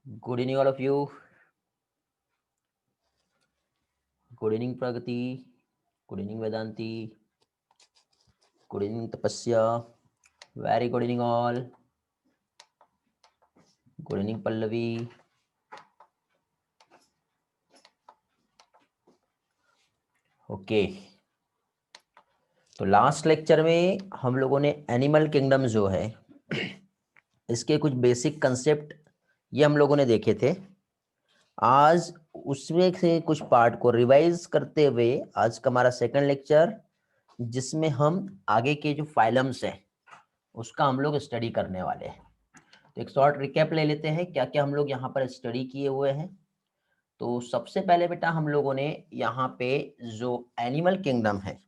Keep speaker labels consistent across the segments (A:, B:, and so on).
A: Good evening, all of you. Good evening, Pragati. Good evening, Vedanti. Good evening, Tapasya. Very good evening, all. Good evening, Pallavi. Okay तो last lecture में हम लोगों ने animal kingdom जो है इसके कुछ बेसिक कंसेप्ट ये हम लोगों ने देखे थे। आज उसमें से कुछ पार्ट को रिवाइज करते हुए आज का हमारा सेकंड लेक्चर, जिसमें हम आगे के जो फाइलम्स हैं उसका हम लोग स्टडी करने वाले हैं। तो एक शॉर्ट रिकैप ले लेते हैं क्या क्या हम लोग यहाँ पर स्टडी किए हुए हैं। तो सबसे पहले बेटा हम लोगों ने यहाँ पे जो एनिमल किंगडम है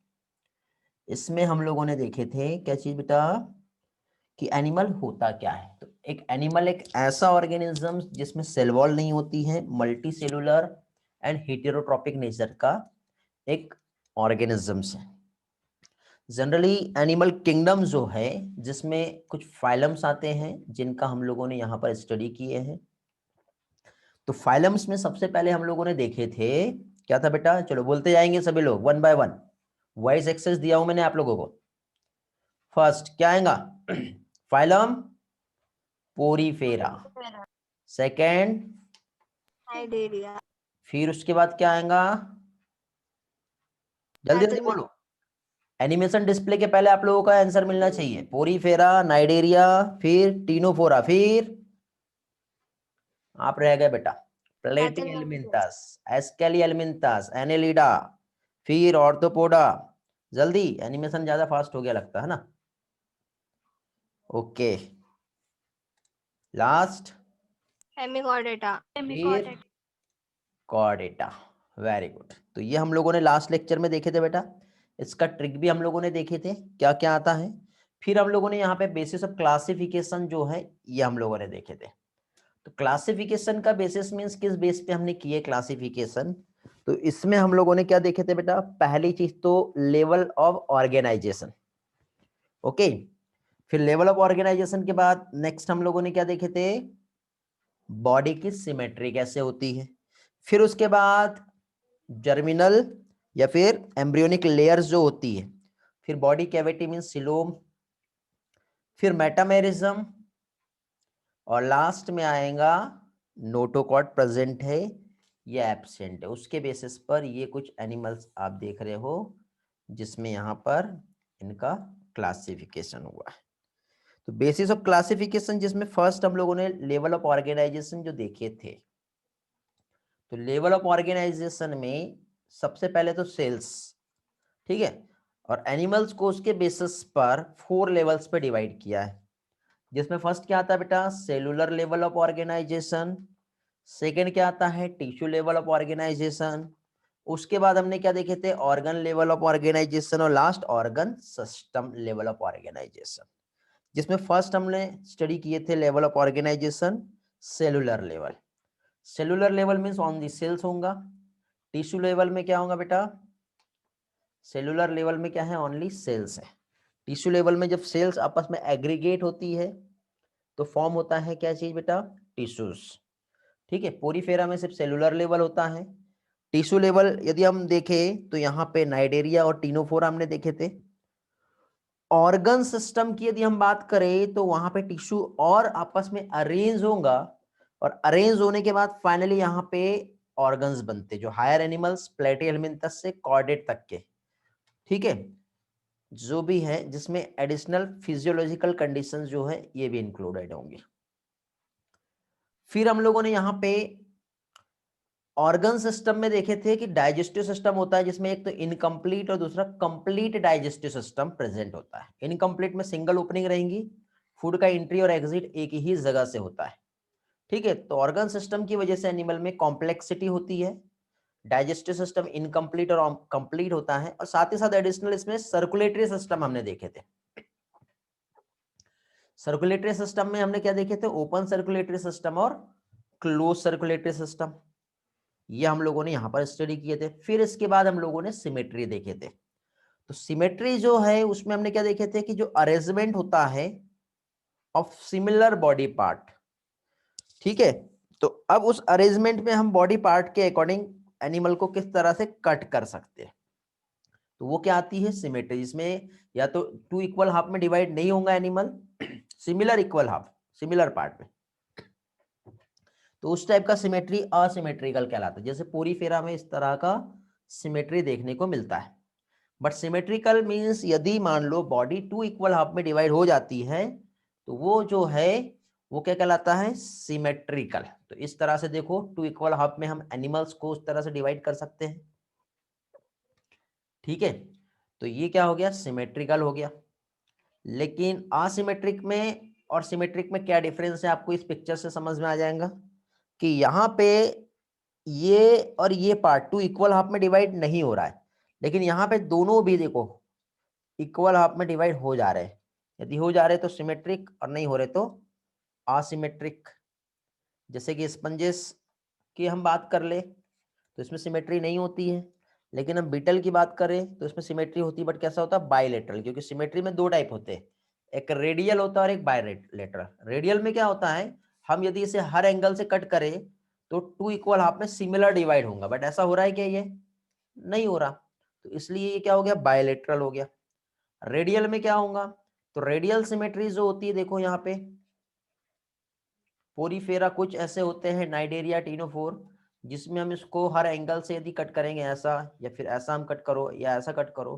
A: इसमें हम लोगों ने देखे थे क्या चीज बेटा कि एनिमल होता क्या है। तो एक एनिमल एक ऐसा ऑर्गेनिज्म जिसमें सेल वॉल नहीं होती है, multi cellular and heterotrophic nature का एक ऑर्गेनिजम्स है। जनरली एनिमल किंगडम जो है जिसमें कुछ फाइलम्स आते हैं जिनका हम लोगों ने यहाँ पर स्टडी किए हैं। तो फाइलम्स में सबसे पहले हम लोगों ने देखे थे क्या था बेटा, चलो बोलते जाएंगे सभी लोग one by one. Voice access दिया हूं मैंने आप लोगों को। फर्स्ट क्या आएगा फाइलम पोरीफेरा, सेकेंड
B: नाइडेरिया,
A: फिर उसके बाद क्या आएगा, जल्दी जल्दी बोलो। एनिमेशन डिस्प्ले के पहले आप लोगों का आंसर मिलना चाहिए। पोरीफेरा, नाइडेरिया, फिर टीनोफोरा, फिर आप रह गए बेटा प्लेटिहेल्मिंथस, एस्केलिहेल्मिंथस, एनेलिडा, फिर ऑर्थोपोडा। जल्दी, एनिमेशन ज्यादा फास्ट हो गया लगता है ना। ओके लास्ट
B: हेमिकॉर्डेटा,
A: फिर कॉर्डेटा। Very good. तो ये हम लोगों ने लास्ट लेक्चर में देखे थे बेटा। इसका ट्रिक भी हम लोगों ने देखे थे क्या क्या आता है। फिर हम लोगों ने यहाँ पे बेसिस ऑफ क्लासिफिकेशन जो है ये हम लोगों ने देखे थे। तो क्लासिफिकेशन का बेसिस मींस किस बेस पे हमने किए क्लासिफिकेशन। तो इसमें हम लोगों ने क्या देखे थे बेटा, पहली चीज तो लेवल ऑफ ऑर्गेनाइजेशन। ओके, फिर लेवल ऑफ ऑर्गेनाइजेशन के बाद नेक्स्ट हम लोगों ने क्या देखे थे, बॉडी की सिमेट्री कैसे होती है। फिर उसके बाद जर्मिनल या फिर एम्ब्रियोनिक लेयर्स जो होती है, फिर बॉडी कैविटी मीन सिलोम, फिर मेटामेरिज्म, और लास्ट में आएगा नोटोकॉट प्रेजेंट है या एब्सेंट है। उसके बेसिस पर ये कुछ एनिमल्स आप देख रहे हो जिसमें यहाँ पर इनका क्लासिफिकेशन हुआ है। तो बेसिस ऑफ क्लासिफिकेशन जिसमें फर्स्ट हम लोगों ने लेवल ऑफ ऑर्गेनाइजेशन जो देखे थे। तो लेवल ऑफ ऑर्गेनाइजेशन में सबसे पहले तो सेल्स, ठीक है, और एनिमल्स को उसके बेसिस पर 4 लेवल्स पे डिवाइड किया है। जिसमें फर्स्ट क्या आता है बेटा, cellular level of organization. Second क्या आता है, टिश्यू लेवल ऑफ ऑर्गेनाइजेशन। उसके बाद हमने क्या देखे थे, ऑर्गन लेवल ऑफ ऑर्गेनाइजेशन, और last organ system level of organization. जिसमें फर्स्ट हमने स्टडी किए थे level of organization cellular level. Cellular level means on the cells होगा। टिश्यू लेवल में क्या होगा बेटा, सेलुलर लेवल में क्या है, ओनली सेल्स है। टिश्यू लेवल में जब सेल्स आपस में एग्रीगेट होती है तो फॉर्म होता है क्या चीज बेटा, टिश्यूज। ठीक है, पोरीफेरा में सिर्फ सेलुलर लेवल होता है। टिश्यू लेवल यदि हम देखें तो यहाँ पे नाइडेरिया और टीनोफोरा हमने देखे थे। ऑर्गन सिस्टम की यदि हम बात करें तो वहां पे टिश्यू और आपस में अरेंज होगा, और अरेंज होने के बाद फाइनली यहाँ पे ऑर्गन्स बनते जो हायर एनिमल्स प्लेटिहेल्मिंथस से कॉर्डेट तक के, ठीक है, जो भी है, जिसमें एडिशनल फिजियोलॉजिकल कंडीशंस जो है ये भी इंक्लूडेड होंगे। फिर हम लोगों ने यहाँ पे ऑर्गन सिस्टम में देखे थे कि डाइजेस्टिव सिस्टम होता है जिसमें एक तो इनकम्प्लीट और दूसरा कंप्लीट डाइजेस्टिव सिस्टम प्रेजेंट होता है। इनकम्प्लीट में सिंगल ओपनिंग रहेंगी, फूड का एंट्री और एग्जिट एक ही जगह से होता है। ठीक है, तो ऑर्गन सिस्टम की वजह से एनिमल में कॉम्प्लेक्सिटी होती है, डाइजेस्टिव सिस्टम इनकम्प्लीट और कंप्लीट होता है, और साथ ही साथ एडिशनल इसमें सर्कुलेटरी सिस्टम हमने देखे थे। सर्कुलेटरी सिस्टम में हमने क्या देखे थे, ओपन सर्कुलेटरी सिस्टम और क्लोज सर्कुलेटरी सिस्टम, ये हम लोगों ने यहां पर स्टडी किए थे। फिर इसके बाद हम लोगों ने सिमेट्री देखे थे। तो सिमेट्री जो है उसमें हमने क्या देखे थे कि जो अरेंजमेंट होता है ऑफ सिमिलर बॉडी पार्ट, ठीक है, तो अब उस अरेंजमेंट में हम बॉडी पार्ट के अकॉर्डिंग एनिमल को किस तरह से कट कर सकते हैं, तो वो क्या आती है सिमेट्री, जिसमें या तो टू इक्वल हाफ में डिवाइड नहीं होगा animal, similar equal half, similar part में, तो उस टाइप का सिमेट्री असिमेट्रिकल कहलाता है। जैसे पोरीफेरा में इस तरह का सिमेट्री देखने को मिलता है। बट सिमेट्रिकल मींस यदि मान लो बॉडी टू इक्वल हाफ में डिवाइड हो जाती है तो वो जो है वो क्या कहलाता है सिमेट्रिकल। तो इस तरह से देखो टू इक्वल हाफ में हम एनिमल्स को उस तरह से डिवाइड कर सकते हैं, ठीक है। तो ये क्या हो गया सिमेट्रिकल हो गया। लेकिन असिमेट्रिक में और सिमेट्रिक में क्या डिफरेंस है आपको इस पिक्चर से समझ में आ जाएगा कि यहाँ पे ये और ये पार्ट टू इक्वल हाफ में डिवाइड नहीं हो रहा है, लेकिन यहाँ पे दोनों भी देखो इक्वल हाफ में डिवाइड हो जा रहे हैं। यदि हो जा रहे तो सिमेट्रिक और नहीं हो रहे तो असिमेट्रिक। जैसे कि स्पंजेस की हम बात कर ले तो इसमें सिमेट्री नहीं होती है, लेकिन हम बीटल की बात करें तो इसमें सिमेट्री होती है, बट कैसा होता है बायलेटरल, क्योंकि सिमेट्री में दो टाइप होते हैं, एक रेडियल होता है और एक बायलेटरल। रेडियल में क्या होता है हम यदि इसे हर एंगल से कट करें तो टू इक्वल हाफ में सिमिलर डिवाइड होगा, बट ऐसा हो रहा है क्या ये नहीं हो रहा, तो इसलिए ये क्या हो गया बायलेटरल हो गया। रेडियल में क्या होगा तो रेडियल सिमेट्री जो होती है देखो यहाँ पे पोरीफेरा कुछ ऐसे होते हैं नाइडेरिया टीनोफोर, जिसमें हम इसको हर एंगल से यदि कट करेंगे ऐसा या फिर ऐसा हम कट करो या ऐसा कट करो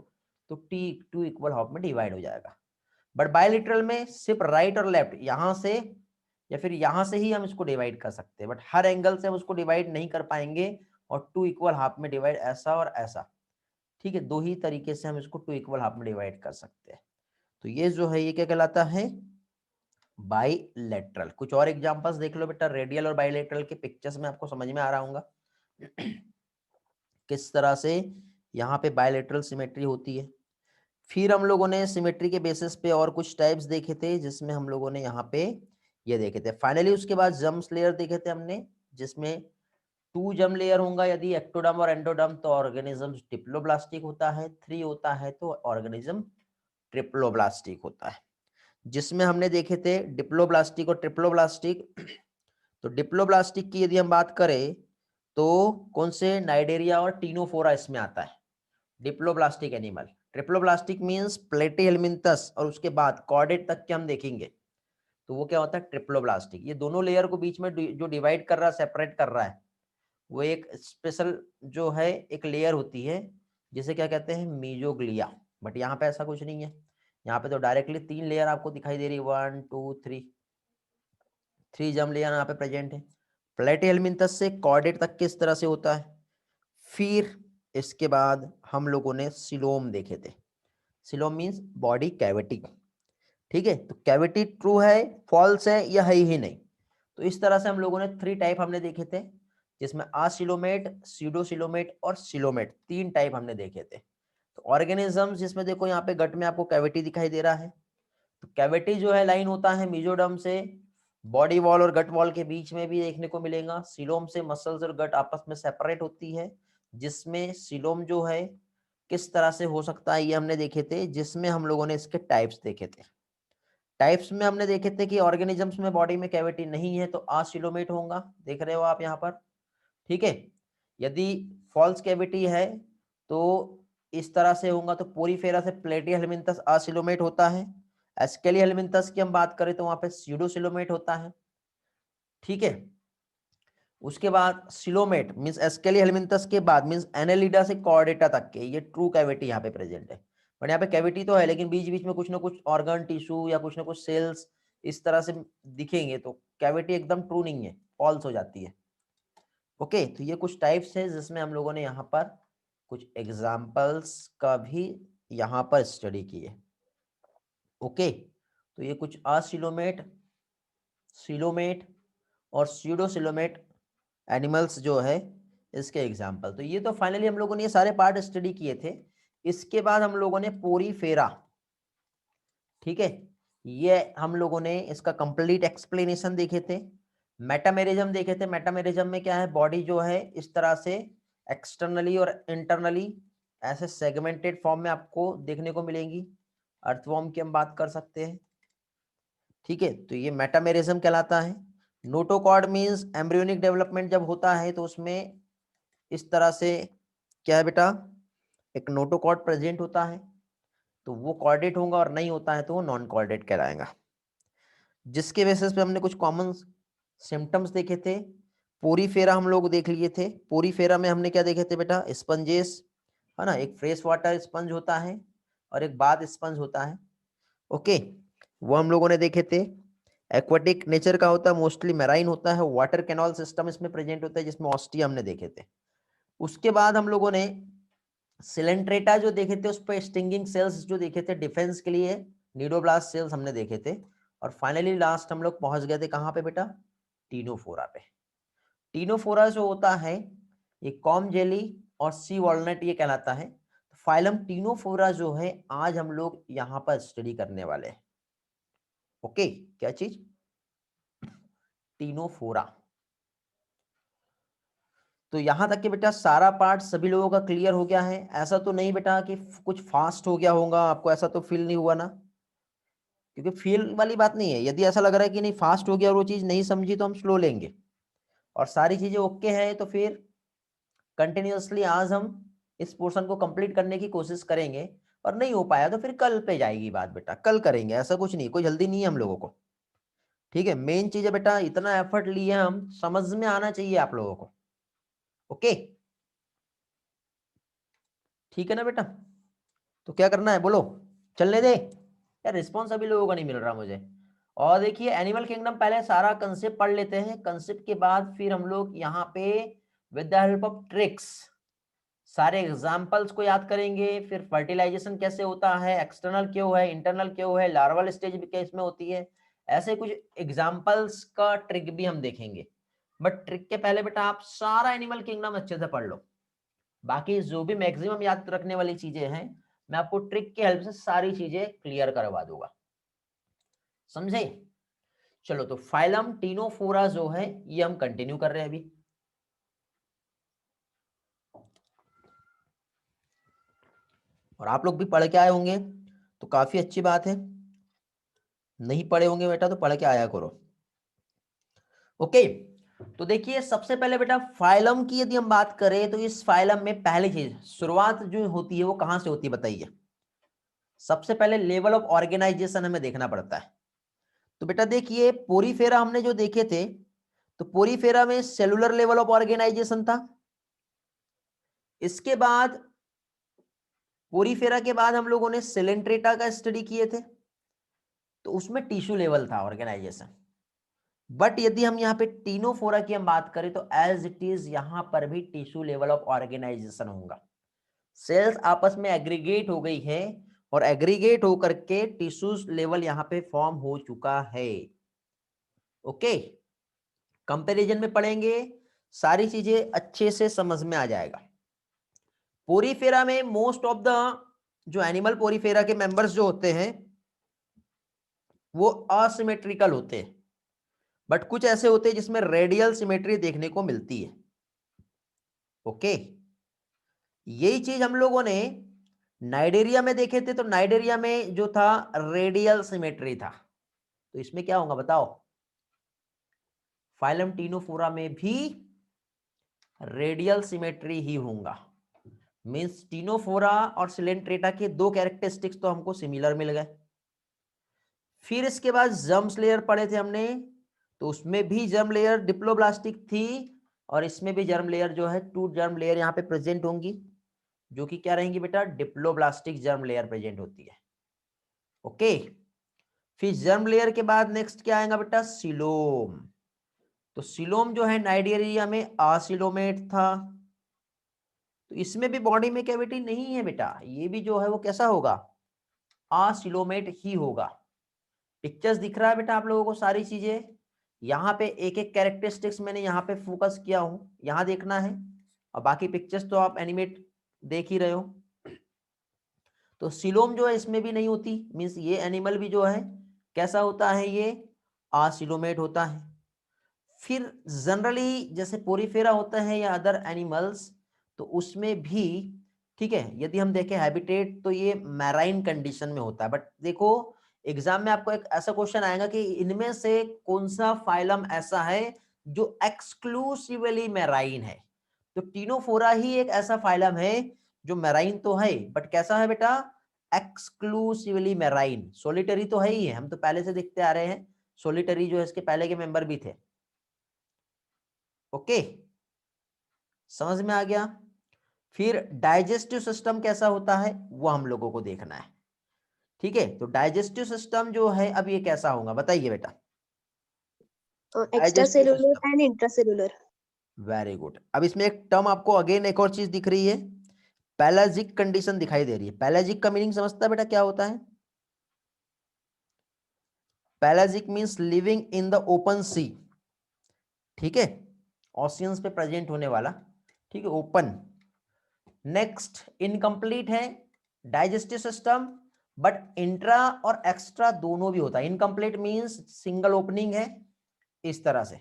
A: तो टी टू इक्वल हाफ में डिवाइड हो जाएगा। बट बायलिटरल में सिर्फ राइट और लेफ्ट यहां से या फिर यहां से ही हम इसको डिवाइड कर सकते हैं, बट हर एंगल से हम उसको डिवाइड नहीं कर पाएंगे और टू इक्वल हाफ में डिवाइड ऐसा और ऐसा, ठीक है, दो ही तरीके से हम इसको टू इक्वल हाफ में डिवाइड कर सकते हैं। तो ये जो है ये क्या कहलाता है बाईलेटरल। कुछ और एग्जांपल्स देख लो बेटा रेडियल और बाईलेटरल के पिक्चर्स में आपको समझ में आ रहा होगा किस तरह से यहाँ पे बाईलेटरल सिमेट्री होती है। फिर हम लोगों ने सिमेट्री के बेसिस पे और कुछ टाइप्स देखे थे, जिसमें हम लोगों ने यहाँ पे ये देखे थे। फाइनली उसके बाद जम्स लेयर देखे थे हमने, जिसमें टू जम लेयर होगा यदि एक्टोडर्म और एंडोडर्म तो ऑर्गेनिज्म डिप्लोब्लास्टिक होता है, थ्री होता है तो ऑर्गेनिज्म ट्रिप्लोब्लास्टिक होता है। जिसमें हमने देखे थे डिप्लोब्लास्टिक और ट्रिप्लोब्लास्टिक। तो डिप्लोब्लास्टिक की यदि हम बात करें तो कौन से नाइडेरिया और टीनोफोरा इसमें आता है डिप्लोब्लास्टिक एनिमल। ट्रिप्लोब्लास्टिक मींस प्लेटीहेलमिन्थस और उसके बाद कॉर्डेट तक के हम देखेंगे तो वो क्या होता है ट्रिप्लोब्लास्टिक। ये दोनों लेयर को बीच में जो डिवाइड कर रहा है सेपरेट कर रहा है वो एक स्पेशल जो है एक लेयर होती है जिसे क्या कहते हैं मीजोग्लिया। बट यहाँ पे ऐसा कुछ नहीं है, यहाँ पे तो डायरेक्टली तीन लेयर आपको दिखाई दे रही है, 1 2 3, थ्री जम लेयर यहाँ पे प्रेजेंट है। प्लेटीहेलमिन्थस से कॉर्डेट तक किस तरह से होता है। फिर इसके बाद हम लोगों ने सिलोम देखे थे। सिलोम मीन्स बॉडी कैविटी, ठीक है। तो कैविटी ट्रू है फॉल्स है या है ही नहीं। तो इस तरह से हम लोगों ने थ्री टाइप हमने देखे थे, जिसमें आसिलोमेट सीडोसिलोमेट और सिलोमेट तीन टाइप हमने देखे थे। तो ऑर्गेनिजम्स जिसमें देखो यहाँ पे गट में आपको कैविटी दिखाई दे रहा है, तो कैविटी जो है लाइन होता है मीजोडर्म से बॉडी वॉल और गट वॉल के बीच में भी देखने को मिलेगा। सिलोम से मसल्स और गट आपस में सेपरेट होती है, जिसमें सिलोम जो है किस तरह से हो सकता है ये हमने देखे थे, जिसमें हम लोगों ने इसके टाइप्स देखे थे। टाइप्स में हमने देखे थे कि ऑर्गेनिजम्स में बॉडी में कैविटी नहीं है तो आसिलोमेट होगा, देख रहे हो आप यहाँ पर, ठीक है। यदि फॉल्स कैविटी है तो इस तरह से होगा, तो पोरीफेरा से प्लेटीहेलमिन्थस आसिलोमेट होता है। एस्केलीहेलमिन्थस की हम बात करें तो वहां पे स्यूडोसिलोमेट होता है, ठीक है। उसके बाद सिलोमेट मींस एस्केलीहेलमिन्थस के बाद मींस एनेलिडा से कॉर्डेटा तक के ये ट्रू कैविटी यहाँ पे प्रेजेंट है। बट यहाँ पे कैविटी तो है लेकिन बीच बीच में कुछ ना कुछ ऑर्गन टिश्यू या कुछ ना कुछ सेल्स इस तरह से दिखेंगे, तो कैविटी एकदम ट्रू नहीं है, फॉल्स हो जाती है। ओके, तो ये कुछ टाइप्स है जिसमें हम लोगों ने यहाँ पर कुछ एग्जाम्पल्स का भी यहाँ पर स्टडी किए। ओके, तो ये कुछ असिलोमेट सिलोमेट और स्यूडोसिलोमेट एनिमल्स जो है इसके एग्जाम्पल। तो ये तो फाइनली हम लोगों ने ये सारे पार्ट स्टडी किए थे। इसके बाद हम लोगों ने पोरीफेरा, ठीक है, ये हम लोगों ने इसका कंप्लीट एक्सप्लेनेशन देखे थे। मेटामेरिज्म देखे थे। मेटामेरिज्म में क्या है बॉडी जो है इस तरह से एक्सटर्नली और इंटरनली ऐसे सेगमेंटेड फॉर्म में आपको देखने को मिलेंगी। अर्थवॉर्म की हम बात कर सकते हैं, ठीक है। तो ये मेटामेरिज्म कहलाता है। नोटोकॉर्ड मीन्स एम्ब्रियोनिक डेवलपमेंट जब होता है तो उसमें इस तरह से क्या है बेटा, एक नोटोकॉर्ड प्रेजेंट होता है, तो वो कॉर्डेट होगा, और नहीं होता है तो वो नॉन कॉर्डेट कहलाएगा। जिसके बेसिस पे हमने कुछ कॉमन सिम्टम्स देखे थे। पोरीफेरा हम लोग देख लिए थे। पोरीफेरा में हमने क्या देखे थे बेटा, स्पंजेस, है ना, एक फ्रेश वाटर स्पंज होता है और एक बाथ स्पंज होता है। ओके, वो हम लोगों ने देखे थे। एक्वाटिक नेचर का होता है, मोस्टली मैराइन होता है। वाटर कैनल सिस्टम इसमें प्रेजेंट होता है, जिसमें ऑस्टिया हमने देखे थे। उसके बाद हम लोगों ने सिलेंट्रेटा जो देखे थे, उस पर स्टिंगिंग सेल्स जो देखे थे डिफेंस के लिए, नीडोब्लास्ट सेल्स हमने देखे थे। और फाइनली लास्ट हम लोग पहुंच गए थे कहाँ पे बेटा, टीनोफोरा पे। टीनोफोरा जो होता है ये कॉम जेली और सी वॉलनट ये कहलाता है। फाइलम टीनोफोरा जो है आज हम लोग यहाँ पर स्टडी करने वाले हैं। ओके, क्या चीज, टीनोफोरा। तो यहां तक कि बेटा सारा पार्ट सभी लोगों का क्लियर हो गया है। ऐसा तो नहीं बेटा कि कुछ फास्ट हो गया होगा, आपको ऐसा तो फील नहीं हुआ ना? क्योंकि फील वाली बात नहीं है। यदि ऐसा लग रहा है कि नहीं फास्ट हो गया और वो चीज नहीं समझी तो हम स्लो लेंगे, और सारी चीजें ओके है तो फिर कंटिन्यूअसली आज हम इस पोर्शन को कंप्लीट करने की कोशिश करेंगे। और नहीं हो पाया तो फिर कल पे जाएगी बात बेटा, कल करेंगे, ऐसा कुछ नहीं, कोई जल्दी नहीं है हम लोगों को। ठीक है, मेन चीज है बेटा, इतना एफर्ट लिए हम, समझ में आना चाहिए आप लोगों को। ओके, ठीक है ना बेटा? तो क्या करना है बोलो, चलने दे यार, रिस्पॉन्स अभी लोगों का नहीं मिल रहा मुझे। और देखिए एनिमल किंगडम पहले सारा कंसेप्ट पढ़ लेते हैं, कंसेप्ट के बाद फिर हम लोग यहाँ पे with the help of tricks सारे एग्जाम्पल्स को याद करेंगे। फिर फर्टिलाइजेशन कैसे होता है, एक्सटर्नल क्यों है, इंटरनल क्यों है, लार्वल स्टेज भी कैसे में होती है, ऐसे कुछ एग्जाम्पल्स का ट्रिक भी हम देखेंगे। बट ट्रिक के पहले बेटा आप सारा एनिमल किंगडम अच्छे से पढ़ लो। बाकी जो भी मैक्सिमम याद रखने वाली चीजें हैं मैं आपको ट्रिक की हेल्प से सारी चीजें क्लियर करवा दूंगा, समझे? चलो, तो फाइलम टीनोफोरा जो है ये हम कंटिन्यू कर रहे हैं अभी। और आप लोग भी पढ़ के आए होंगे तो काफी अच्छी बात है, नहीं पढ़े होंगे बेटा तो पढ़ के आया करो। ओके, तो देखिए सबसे पहले बेटा फाइलम की यदि हम बात करें तो इस फाइलम में पहली चीज शुरुआत जो होती है वो कहां से होती है बताइए? सबसे पहले लेवल ऑफ ऑर्गेनाइजेशन हमें देखना पड़ता है। तो बेटा देखिए पोरीफेरा हमने जो देखे थे, तो पोरीफेरा में सेलुलर लेवल ऑफ ऑर्गेनाइजेशन था। इसके बाद पोरीफेरा के बाद हम लोगों ने सिलेंट्रेटा का स्टडी किए थे, तो उसमें टिश्यू लेवल था ऑर्गेनाइजेशन। बट यदि हम यहाँ पे टीनोफोरा की हम बात करें तो एज इट इज यहां पर भी टिश्यू लेवल ऑफ ऑर्गेनाइजेशन होगा। सेल्स आपस में एग्रीगेट हो गई है और एग्रीगेट होकर के टिश्यूज लेवल यहाँ पे फॉर्म हो चुका है। ओके, कंपैरिजन में पढ़ेंगे, सारी चीजें अच्छे से समझ में आ जाएगा। पोरीफेरा में मोस्ट ऑफ द जो एनिमल पोरीफेरा के मेंबर्स जो होते हैं वो असिमेट्रिकल होते हैं, बट कुछ ऐसे होते हैं जिसमें रेडियल सिमेट्री देखने को मिलती है। ओके, यही चीज हम लोगों ने नाइडेरिया में देखे थे, तो नाइडेरिया में जो था रेडियल सिमेट्री था। तो इसमें क्या होगा बताओ, फाइलम टीनोफोरा में भी रेडियल सिमेट्री ही होगा। मींस टीनोफोरा और सिलेंट्रेटा के दो कैरेक्टरिस्टिक्स तो हमको सिमिलर मिल गए। फिर इसके बाद जर्म लेयर पढ़े थे हमने, तो उसमें भी जर्म लेयर डिप्लोब्लास्टिक थी, और इसमें भी जर्म लेयर जो है 2 जर्म लेयर यहाँ पे प्रेजेंट होंगी, जो कि क्या रहेंगी बेटा, डिप्लोब्लास्टिक जर्म लेयर प्रेजेंट होती है। ओके, फिर जर्म लेयर के बाद नेक्स्ट क्या आएगा बेटा, सिलोम। तो सिलोम जो है नाइडेरिया में आसिलोमेट था, तो इसमें भी बॉडी में कैविटी नहीं है बेटा, ये भी जो है वो कैसा होगा, आसिलोमेट ही होगा। पिक्चर्स दिख रहा है बेटा आप लोगों को सारी चीजें, यहाँ पे एक एक कैरेक्टरिस्टिक्स मैंने यहाँ पे फोकस किया हूं, यहाँ देखना है, और बाकी पिक्चर्स तो आप एनिमेट देख ही रहे हो। तो सिलोम जो है इसमें भी नहीं होती, मीन्स ये एनिमल भी जो है कैसा होता है, ये आसिलोमेट होता है। फिर जनरली जैसे पोरीफेरा होता है या अदर एनिमल्स, तो उसमें भी ठीक है, यदि हम देखें हैबिटेट तो ये मैराइन कंडीशन में होता है। बट देखो एग्जाम में आपको एक ऐसा क्वेश्चन आएगा कि इनमें से कौन सा फाइलम ऐसा है जो एक्सक्लूसिवली मैराइन है। तो टीनोफोरा ही एक ऐसा फाइलम है जो मैराइन तो है, बट कैसा है बेटा, एक्सक्लूसिवली मैराइन। सोलिटरी तो है ही है, हम तो पहले से देखते आ रहे हैं, सोलिटरी जो है इसके पहले के मेंबर भी थे। ओके, समझ में आ गया। फिर डाइजेस्टिव सिस्टम कैसा होता है वो हम लोगों को देखना है। ठीक है, तो डाइजेस्टिव सिस्टम जो है अब ये कैसा होगा बताइए बेटा।
B: Extra
A: digestive
B: cellular
A: system,
B: and intracellular.
A: Very good. अब इसमें एक टर्म आपको अगेन एक और चीज दिख रही है, पैलाजिक कंडीशन दिखाई दे रही है। पैलाजिक का मीनिंग समझता है बेटा क्या होता है? Pelagic means living in the open sea. ठीक है, ओशियंस पे प्रेजेंट होने वाला, ठीक है, ओपन। नेक्स्ट, इनकम्प्लीट है डाइजेस्टिव सिस्टम, बट इंट्रा और एक्स्ट्रा दोनों भी होता है। इनकम्प्लीट मींस सिंगल ओपनिंग है, इस तरह से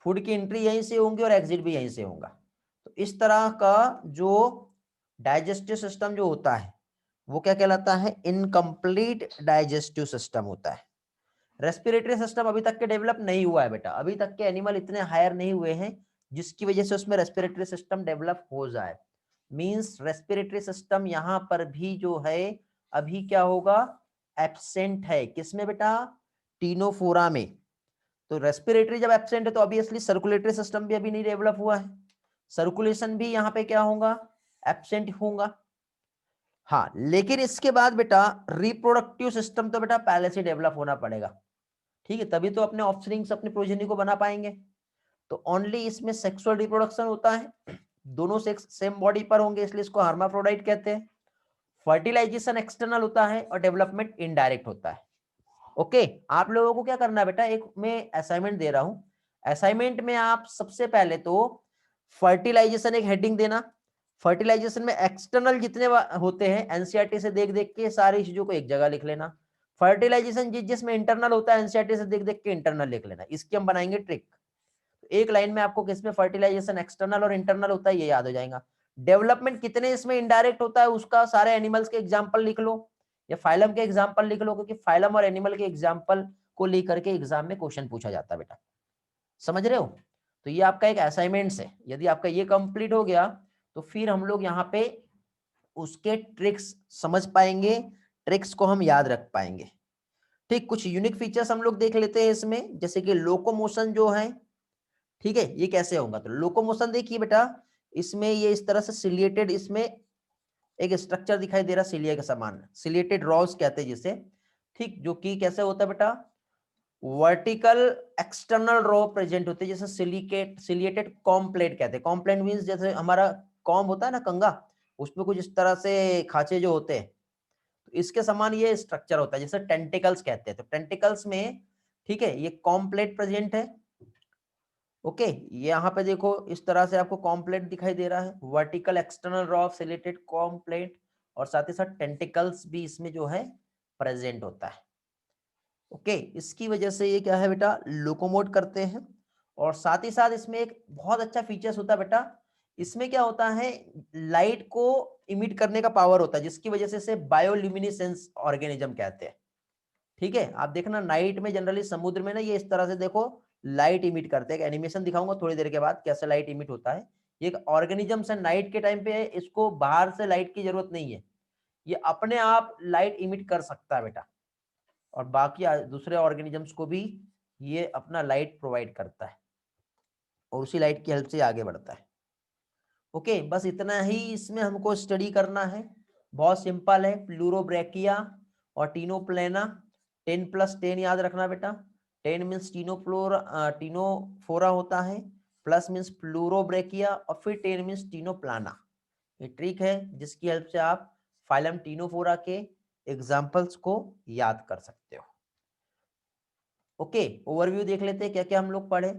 A: फूड की एंट्री यहीं से होंगी और एग्जिट भी यहीं से होगा। तो इस तरह का जो डाइजेस्टिव सिस्टम जो होता है वो क्या कहलाता है? इनकम्प्लीट डाइजेस्टिव सिस्टम होता है। रेस्पिरेटरी सिस्टम अभी तक के डेवलप नहीं हुआ है बेटा, अभी तक के एनिमल इतने हायर नहीं हुए हैं जिसकी वजह से उसमें रेस्पिरेटरी सिस्टम डेवलप हो जाए। मींस रेस्पिरेटरी सिस्टम यहाँ पर भी जो है अभी क्या होगा, एब्सेंट है। किसमें बेटा? टीनोफोरा में। तो रेस्पिरेटरी जब एब्सेंट है तो ऑब्वियसली सर्कुलेटरी सिस्टम भी अभी नहीं डेवलप हुआ है, सर्कुलेशन भी यहाँ पे क्या होगा, एब्सेंट होगा। हाँ, लेकिन इसके बाद बेटा रिप्रोडक्टिव सिस्टम तो बेटा पहले से डेवलप होना पड़ेगा। ठीक है, तभी तो अपने ऑफस्प्रिंग्स अपनी प्रोजेनी को बना पाएंगे। तो ओनली इसमें सेक्सुअल रिप्रोडक्शन होता है, दोनों सेक्स सेम बॉडी पर होंगे, इसलिए इसको हर्माफ्रोडाइट कहते हैं। फर्टिलाइजेशन एक्सटर्नल होता है और डेवलपमेंट इनडायरेक्ट होता है। ओके, आप लोगों को क्या करना है बेटा, एक मैं असाइनमेंट दे रहा हूं, असाइनमेंट में आप सबसे पहले तो फर्टिलाइजेशन एक हेडिंग देना। फर्टिलाइजेशन में एक्सटर्नल जितने होते हैं एनसीईआरटी से देख देख के सारी चीजों को एक जगह लिख लेना। फर्टिलाइजेशन जिसमें इंटरनल होता है एनसीईआरटी से देख देख के इंटरनल लिख लेना। इसकी हम बनाएंगे ट्रिक। एक लाइन में आपको किसमें फर्टिलाइजेशन एक्सटर्नल और इंटरनल होता है ये याद हो जाएगा। डेवलपमेंट कितने इसमें इनडायरेक्ट होता है उसका सारे एनिमल्स के एग्जांपल लिख लो या फाइलम के एग्जांपल लिख लो, क्योंकि फाइलम और एनिमल के एग्जांपल को लेकर के एग्जाम में क्वेश्चन पूछा जाता है बेटा। समझ रहे हो? तो ये आपका एक असाइनमेंट है। यदि आपका ये कंप्लीट हो गया तो फिर हम लोग यहाँ पे उसके ट्रिक्स समझ पाएंगे, ट्रिक्स को हम याद रख पाएंगे। ठीक, कुछ यूनिक फीचर्स हम लोग देख लेते हैं इसमें, जैसे कि लोकोमोशन जो है। ठीक है, ये कैसे होगा? तो लोकोमोशन देखिए बेटा, इसमें ये इस तरह से सिलिएटेड, इसमें एक स्ट्रक्चर दिखाई दे रहा है सिलिया के समान, सिलिएटेड रॉस कहते हैं जिसे। ठीक, जो कि कैसे होता है बेटा, वर्टिकल एक्सटर्नल रॉ प्रेजेंट होते हैं, जैसे सिलिकेट सिलिएटेड कॉम्प्लेट कहते हैं। कॉम्प्लेट मींस जैसे हमारा कॉम्ब होता है ना, कंगा, उसमें कुछ इस तरह से खांचे जो होते हैं, तो इसके समान ये स्ट्रक्चर होता है, जैसे टेंटिकल्स कहते हैं। तो टेंटिकल्स में ठीक है ये कॉम्प्लेट प्रेजेंट है। ओके, यहाँ पे देखो इस तरह से आपको कॉम्प्लेट दिखाई दे रहा है, vertical external raw of chelated complete, और साथ ही साथ टेंटिकल्स भी इसमें जो है प्रेजेंट होता है। ओके, इसकी वजह से ये क्या है बेटा, लोकोमोट करते हैं। और साथ ही साथ इसमें एक बहुत अच्छा फीचर्स होता है बेटा, इसमें क्या होता है, लाइट को इमिट करने का पावर होता है, जिसकी वजह से इसे बायोल्यूमिनेसेंस ऑर्गेनिज्म कहते हैं। ठीक है, आप देखना नाइट में जनरली समुद्र में ना ये इस तरह से देखो लाइट इमिट करते हैं। एनिमेशन दिखाऊंगा थोड़ी देर के बाद कैसे लाइट इमिट होता है। ये एक ऑर्गेनिज्म है, नाइट के टाइम पे इसको बाहर से लाइट की जरूरत नहीं है, ये अपने आप लाइट इमिट कर सकता है बेटा, और बाकी दूसरे ऑर्गेनिजम्स को भी ये अपना लाइट प्रोवाइड करता है और उसी लाइट की हेल्प से आगे बढ़ता है। ओके, बस इतना ही इसमें हमको स्टडी करना है, बहुत सिंपल है। प्लूरोब्रैकिया और टीनोप्लेना, 10+10 याद रखना बेटा। 10 मीन्स टीनोफोरा होता है, प्लस मीन्स प्लूरोब्रैकिया, और फिर 10 मीन्स टीनोप्लाना। ये ट्रिक है जिसकी हेल्प से आप फाइलम टीनोफोरा के एग्जाम्पल्स को याद कर सकते हो। ओके, ओवरव्यू देख लेते हैं क्या क्या हम लोग पढ़े।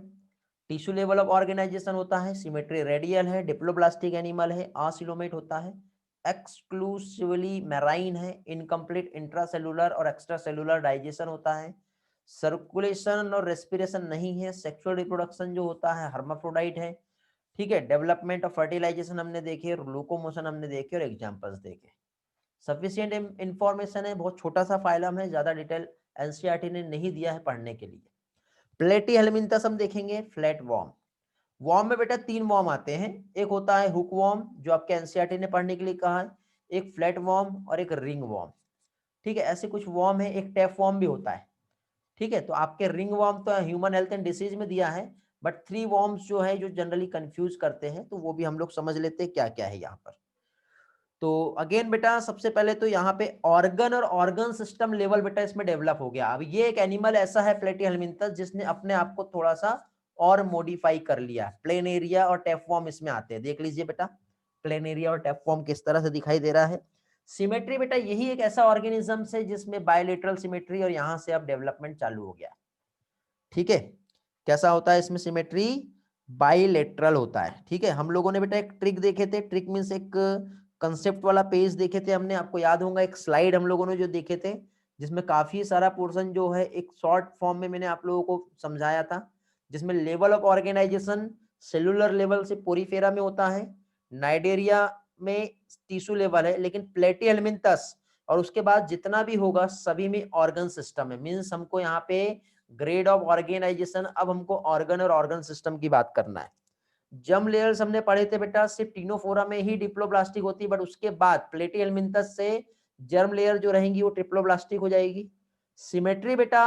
A: टिश्यू लेवल ऑफ ऑर्गेनाइजेशन होता है, सिमेट्री रेडियल है, डिप्लोब्लास्टिक एनिमल है, आसिलोमेट होता है, एक्सक्लूसिवली मैराइन है, इनकम्प्लीट इंट्रासेलुलर और एक्स्ट्रा सेलुलर डाइजेशन होता है, सर्कुलेशन और रेस्पिरेशन नहीं है, सेक्सुअल रिप्रोडक्शन जो होता है हर्माफ्रोडाइट है। ठीक है, डेवलपमेंट ऑफ फर्टिलाइजेशन हमने देखे, लोकोमोशन हमने देखे और एग्जाम्पल्स देखे। सफिशिएंट इंफॉर्मेशन है, बहुत छोटा सा फाइलम है, ज्यादा डिटेल एनसीईआरटी ने नहीं दिया है पढ़ने के लिए। प्लेटीहेल्मिन्थस हम देखेंगे, फ्लैट वॉर्म। वॉर्म में बेटा 3 वॉर्म आते हैं, एक होता है हुक वॉर्म जो आपके एनसीईआरटी ने पढ़ने के लिए कहा है, एक फ्लैट वॉर्म और एक रिंग वॉर्म। ठीक है, ऐसे कुछ वॉर्म है, एक टैप वॉर्म भी होता है। ठीक है, तो आपके रिंग वॉर्म तो ह्यूमन हेल्थ एंड डिसीज में दिया है, बट 3 वॉर्म्स जो है जो जनरली कंफ्यूज करते हैं, तो वो भी हम लोग समझ लेते हैं क्या क्या है यहाँ पर। तो अगेन बेटा सबसे पहले तो यहाँ पे ऑर्गन और ऑर्गन सिस्टम लेवल बेटा इसमें डेवलप हो गया। अब ये एक एनिमल ऐसा है प्लेटीहेल्मिन्थस जिसने अपने आप को थोड़ा सा और मॉडिफाई कर लिया। प्लेनेरिया और टेपवर्म इसमें आते हैं, देख लीजिए बेटा प्लेनेरिया और टेपवर्म किस तरह से दिखाई दे रहा है। सिमेट्री बेटा यही एक ऐसा ऑर्गेनिज्म है जिसमें बायोलेटरल सिमेट्री और यहां से अब डेवलपमेंट चालू हो गया। ठीक है, कैसा होता है इसमें सिमेट्री, बाइलेटरल होता है। ठीक है, हम लोगों ने बेटा एक ट्रिक देखे थे, ट्रिक मींस एक कंसेप्ट वाला पेज देखे थे हमने, आपको याद होगा एक स्लाइड हम लोगों ने जो देखे थे जिसमें काफी सारा पोर्शन जो है एक शॉर्ट फॉर्म में मैंने आप लोगों को समझाया था, जिसमें level of organization cellular level से पोरीफेरा में होता है, नाइडेरिया में टिश्यू लेवल है, लेकिन प्लेटीहेल्मिन्थस और उसके बाद जितना भी होगा सभी में ऑर्गन सिस्टम है। मींस हमको यहाँ पे ग्रेड ऑफ ऑर्गेनाइजेशन, अब हमको ऑर्गन और ऑर्गन सिस्टम की बात करना है। जर्म लेयर्स हमने पढ़े थे बेटा, सिर्फ टिनोफोरा में ही डिप्लोब्लास्टिक होती है, बट उसके बाद प्लेटीहेल्मिन्थस से जर्म लेयर जो रहेंगी वो ट्रिप्लोब्लास्टिक हो जाएगी। सिमेट्री बेटा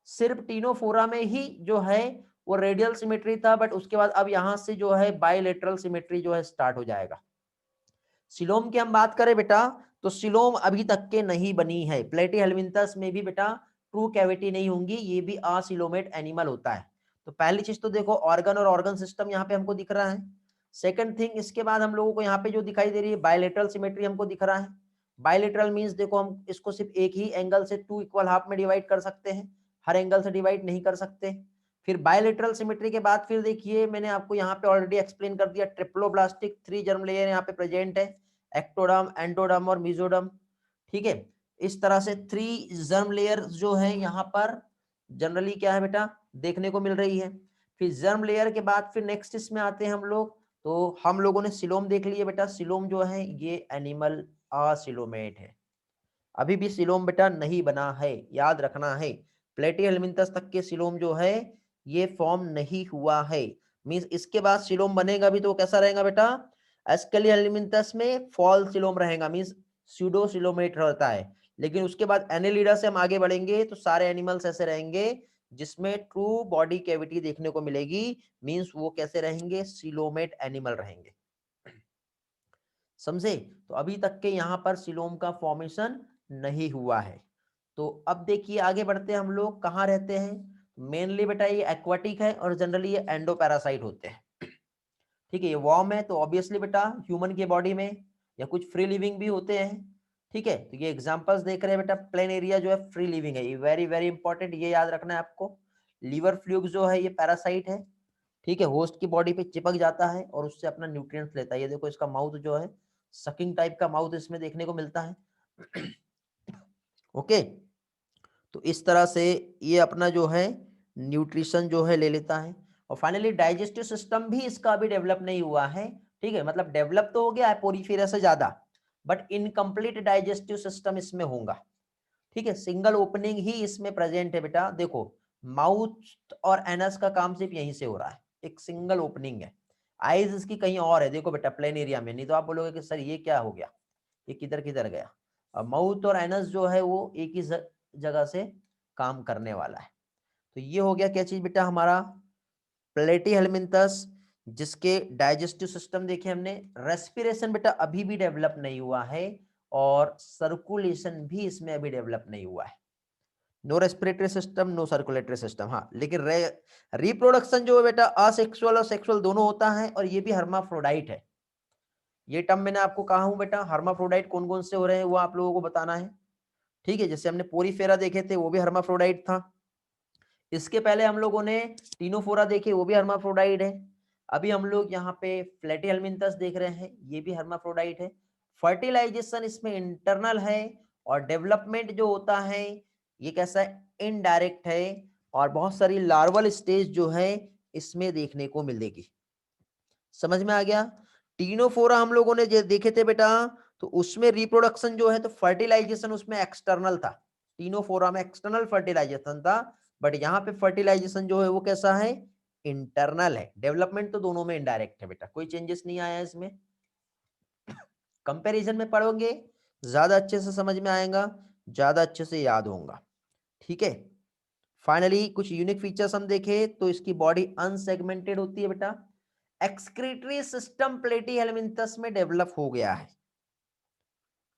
A: सिर्फ टिनोफोरा में ही जो है वो रेडियल सिमेट्री था, बट उसके बाद अब यहां से जो है बायलेटरल सिमेट्री जो है स्टार्ट हो जाएगा। सिलोम की हम बात करें बेटा तो सिलोम अभी तक के नहीं बनी है। प्लेटीहेल्मिन्थस में भी बेटा ट्रू कैविटी नहीं होंगी, ये भी असिलोमेट एनिमल होता है। तो पहली चीज तो देखो ऑर्गन और ऑर्गन सिस्टम यहाँ पे हमको दिख रहा है। सेकंड थिंग, इसके बाद हम लोगों को यहाँ पे जो दिखाई दे रही है बायलेटरल सिमेट्री हमको दिख रहा है। बायलेटरल मींस देखो हम इसको सिर्फ एक ही एंगल से 2 इक्वल हाफ में डिवाइड कर सकते हैं, हर एंगल से डिवाइड नहीं कर सकते। फिर बायलेटरल सिमेट्री के बाद फिर देखिए मैंने आपको यहाँ पे ऑलरेडी एक्सप्लेन कर दिया, ट्रिप्लोब्लास्टिक 3 जर्म लेयर यहाँ पे प्रेजेंट है, एक्टोडर्म, एंडोडर्म और मेसोडर्म। ठीक है, इस तरह से 3 जर्म लेयर जो है यहाँ पर जनरली क्या है बेटा देखने को मिल रही है। फिर जर्म लेयर के बाद फिर नेक्स्ट इसमें आते हैं हम लोग, तो हम लोगों ने सिलोम देख लिया बेटा। सिलोम जो है ये एनिमल असिलोमेट है, अभी भी सिलोम बेटा नहीं बना है, याद रखना है। प्लेटीहेल्मिन्थस तक के सिलोम जो है ये फॉर्म नहीं हुआ है। मींस इसके बाद सिलोम बनेगा भी तो कैसा रहेगा बेटा, एस्केलिहेल्मिन्थस में फॉल सिलोम रहेगा, मींस स्यूडो सिलोमेट रहता है। लेकिन उसके बाद एनेलिडा से हम आगे बढ़ेंगे तो सारे एनिमल्स ऐसे रहेंगे जिसमें ट्रू बॉडी कैविटी देखने को मिलेगी, मींस वो कैसे रहेंगे, सिलोमेट एनिमल रहेंगे। समझे, तो अभी तक के यहाँ पर सिलोम का फॉर्मेशन नहीं हुआ है। तो अब देखिए आगे बढ़ते हैं हम लोग, कहाँ रहते हैं, मेनली बेटा ये एक्वाटिक है और जनरली ये एंडोपैरासाइट होते हैं। ठीक है, ये वॉर्म है तो ऑब्वियसली बेटा ह्यूमन के बॉडी में, या कुछ फ्री लिविंग भी होते हैं। ठीक है, तो ये एग्जांपल्स देख रहे हैं बेटा, प्लेनेरिया जो है फ्री लिविंग है, ये वेरी वेरी इंपॉर्टेंट, ये याद रखना है आपको। लीवर फ्लूक्स जो है ये पैरासाइट है। ठीक है, होस्ट की बॉडी पे चिपक जाता है और उससे अपना न्यूट्रिएंट्स लेता है। ये देखो इसका माउथ जो है सकिंग टाइप का माउथ इसमें देखने को मिलता है। ओके, तो इस तरह से ये अपना जो है न्यूट्रिशन जो है ले लेता है। और फाइनली डाइजेस्टिव सिस्टम भी इसका अभी डेवलप नहीं हुआ है। ठीक है, मतलब डेवलप तो हो गया है पोरीफेरा से ज्यादा, बट इनकम्प्लीट डाइजेस्टिव सिस्टम इसमें होगा। ठीक है, सिंगल ओपनिंग ही इसमें प्रेजेंट है बेटा। देखो माउथ और एनस का काम सिर्फ यहीं से हो रहा है, एक सिंगल ओपनिंग है। आईज इसकी कहीं और है, देखो बेटा प्लेन एरिया में, नहीं तो आप बोलोगे कि सर ये क्या हो गया, ये किधर किधर गया। अब माउथ और एनस जो है वो एक ही जगह से काम करने वाला है। तो ये हो गया क्या चीज बेटा हमारा प्लेटीहेल्मिन्थस, जिसके डाइजेस्टिव सिस्टम देखे हमने। रेस्पिरेशन बेटा अभी भी डेवलप नहीं हुआ है और सर्कुलेशन भी इसमें अभी डेवलप नहीं हुआ है। No respiratory system, no circulatory system. हाँ, लेकिन रिप्रोडक्शन जो है बेटा असेक्सुअल और सेक्सुअल दोनों होता है, और ये भी हर्माफ्रोडाइट है। ये टर्म मैंने आपको कहा हूं बेटा, हर्माफ्रोडाइट कौन कौन से हो रहे हैं वो आप लोगों को बताना है। ठीक है, जैसे हमने पोरीफेरा देखे थे वो भी हर्माफ्रोडाइट था। इसके पहले हम लोगों ने टिनोफोरा देखे वो भी हर्माफ्रोडाइट है। अभी हम लोग यहाँ पे प्लेटीहेल्मिन्थस देख रहे हैं, ये भी हर्माफ्रोडाइट है। फर्टिलाइजेशन इसमें इंटरनल है, और डेवलपमेंट जो होता है ये कैसा है, इनडायरेक्ट है। और बहुत सारी लार्वल स्टेज जो है इसमें देखने को मिलेगी। समझ में आ गया। टिनोफोरा हम लोगों ने देखे थे बेटा, तो उसमें रिप्रोडक्शन जो है तो फर्टिलाइजेशन उसमें एक्सटर्नल था। टीनोफोरा में एक्सटर्नल फर्टिलाइजेशन था, बट यहाँ पे फर्टिलाइजेशन जो है वो कैसा है, इंटरनल है। डेवलपमेंट तो दोनों में इनडायरेक्ट है बेटा, कोई चेंजेस नहीं आया इसमें। कंपैरिजन में पढ़ोगे ज्यादा अच्छे से समझ में आएगा, ज्यादा अच्छे से याद होगा। ठीक है, फाइनली कुछ यूनिक फीचर्स हम देखें तो इसकी बॉडी अनसेगमेंटेड होती है बेटा। एक्सक्रीटरी सिस्टम प्लेटी हेलमिंथस में डेवलप हो गया है।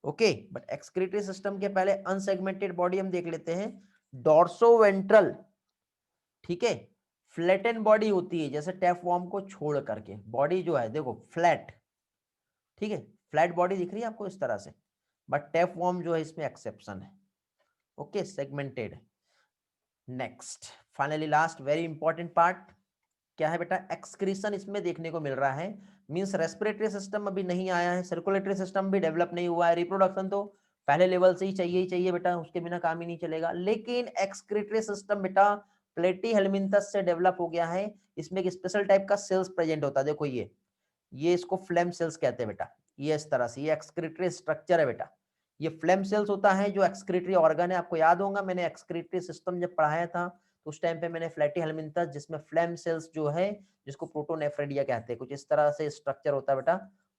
A: ओके, बट एक्सक्रीटरी सिस्टम के पहले अनसेगमेंटेड बॉडी हम देख लेते हैं। डॉर्सोवेंट्रल, ठीक है, फ्लैटन बॉडी होती है, जैसे टैपवॉर्म को छोड़ करके बॉडी जो है देखो फ्लैट, ठीक है, फ्लैट बॉडी दिख रही है आपको इस तरह से, बट टैपवॉर्म जो है इसमें एक्सेप्शन है। Okay, segmented. Next, finally last very important part क्या है बेटा, एक्सक्रीशन इसमें देखने को मिल रहा है। मींस रेस्पिरेटरी सिस्टम अभी नहीं आया है, सर्कुलेटरी सिस्टम भी डेवलप नहीं हुआ है, रिप्रोडक्शन तो पहले लेवल से ही चाहिए बेटा, उसके बिना काम ही नहीं चलेगा। लेकिन एक्सक्रीटरी सिस्टम बेटा प्लेटी हेलमिंथस से डेवलप हो गया है। इसमें एक स्पेशल टाइप का सेल्स प्रेजेंट होता है, देखो ये इसको फ्लेम सेल्स कहते हैं बेटा। ये इस तरह से ये एक्सक्रीटरी स्ट्रक्चर है बेटा। ये फ्लेम सेल्स होता है जो एक्सक्रीटरी ऑर्गन है। आपको याद होगा मैंने एक्सक्रीटरी सिस्टम जब पढ़ाया था तो उस टाइम पे मैंने फ्लैटी हेलमिंथस जिसमें फ्लेम सेल्स जो है, जिसको प्रोटोनेफ्रेडिया कहते हैं, कुछ इस तरह से स्ट्रक्चर होता है बेटा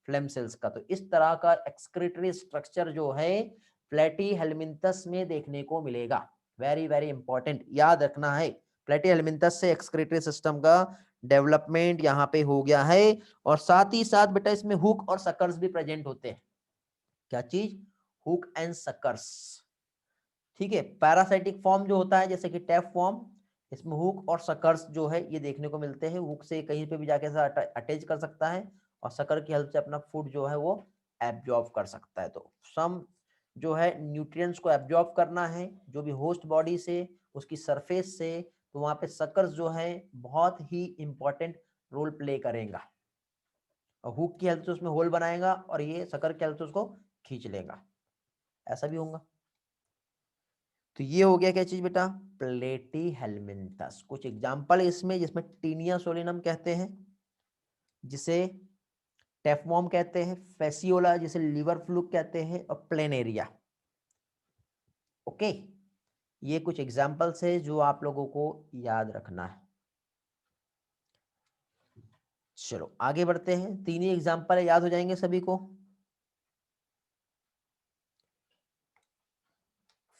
A: फ्लेम सेल्स का। तो इस तरह का एक्सक्रीटरी स्ट्रक्चर जो है फ्लैटी हेलमिंथस में देखने को मिलेगा। वेरी वेरी इंपॉर्टेंट, याद रखना है। फ्लैटी हेलमिंथस से एक्सक्रीटरी सिस्टम का डेवलपमेंट यहाँ पे हो गया है। और साथ ही साथ बेटा इसमें हुक और सकर्स भी प्रेजेंट होते हैं। क्या चीज, हुक एंड सकर्स, ठीक है। पैरासाइटिक फॉर्म जो होता है जैसे कि टैप फॉर्म, इसमें हुक और सकर्स जो है ये देखने को मिलते हैं। हुक से कहीं पे भी जाके अटैच कर सकता है और सकर की हेल्प से अपना फूड जो है वो एब्जॉर्ब कर सकता है। तो सम जो है न्यूट्रिएंट्स को एब्जॉर्ब करना है जो भी होस्ट बॉडी से, उसकी सरफेस से, तो वहां पे सकर्स जो है बहुत ही इंपॉर्टेंट रोल प्ले करेगा। और हुक की हेल्प से उसमें होल बनाएगा और ये सकर की हेल्प से उसको खींच लेगा, ऐसा भी होगा। तो ये हो गया क्या चीज बेटा, प्लेटी हेलमिंथस। कुछ एग्जांपल है इसमें, जिसमें टीनिया सोलिनम कहते हैं, जिसे टेफमॉम कहते हैं, फेसियोला जिसे लिवर फ्लूक कहते हैं, और प्लेनेरिया। ओके, ये कुछ एग्जांपल्स है जो आप लोगों को याद रखना है। चलो आगे बढ़ते हैं, तीन ही एग्जांपल है, याद हो जाएंगे सभी को।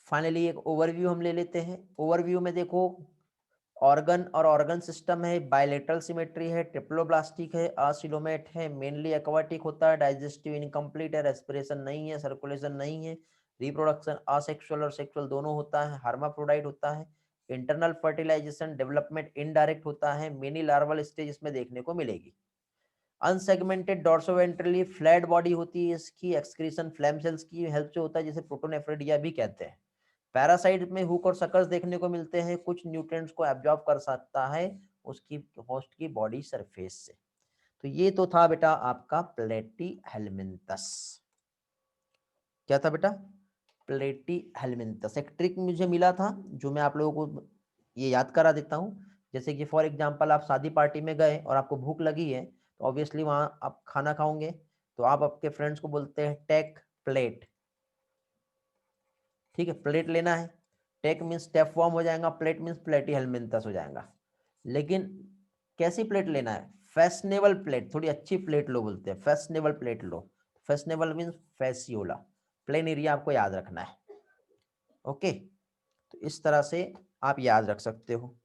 A: फाइनली एक ओवरव्यू हम ले लेते हैं। ओवरव्यू में देखो ऑर्गन और ऑर्गन सिस्टम है, बायलेटरल सिमेट्री है, ट्रिप्लोब्लास्टिक है, असिलोमेट है, मेनली एक्वाटिक होता है, डाइजेस्टिव इनकम्प्लीट है, रेस्पिरेशन नहीं है, सर्कुलेशन नहीं है, रिप्रोडक्शन असेक्सुअल और सेक्सुअल दोनों होता है, हर्माफ्रोडाइट होता है, इंटरनल फर्टिलाइजेशन डेवलपमेंट इनडायरेक्ट होता है, मिनी लार्वल स्टेज इसमें देखने को मिलेगी। अनसेगमेंटेड डॉर्सोवेंट्रली फ्लैट बॉडी होती है इसकी, एक्सक्रीशन फ्लैम सेल्स की हेल्प से होता है जिसे प्रोटोनेफ्रेडिया भी कहते हैं। पैरासाइट में हुक और सकर्स देखने को मिलते हैं, कुछ न्यूट्रिएंट्स को एब्जॉर्ब कर सकता है उसकी होस्ट की बॉडी सरफेस से। तो ये तो था बेटा आपका प्लेटी हेलमिंथस। क्या था बेटा, प्लेटी हेलमिंथस। एक ट्रिक मुझे मिला था जो मैं आप लोगों को ये याद करा देता हूँ। जैसे कि फॉर एग्जांपल आप शादी पार्टी में गए और आपको भूख लगी है, तो ऑब्वियसली वहां आप खाना खाओगे, तो आप आपके फ्रेंड्स को बोलते हैं टेक प्लेट, ठीक है, प्लेट लेना है। टेक मीन्स टेप फॉर्म हो जाएगा, प्लेट मीन्स प्लेटी हेलमिंथस हो जाएगा। लेकिन कैसी प्लेट लेना है, फैशनेबल प्लेट, थोड़ी अच्छी प्लेट लो बोलते हैं, फैशनेबल प्लेट लो। Fashionable means Fasciola, Planaria आपको याद रखना है। ओके, तो इस तरह से आप याद रख सकते हो।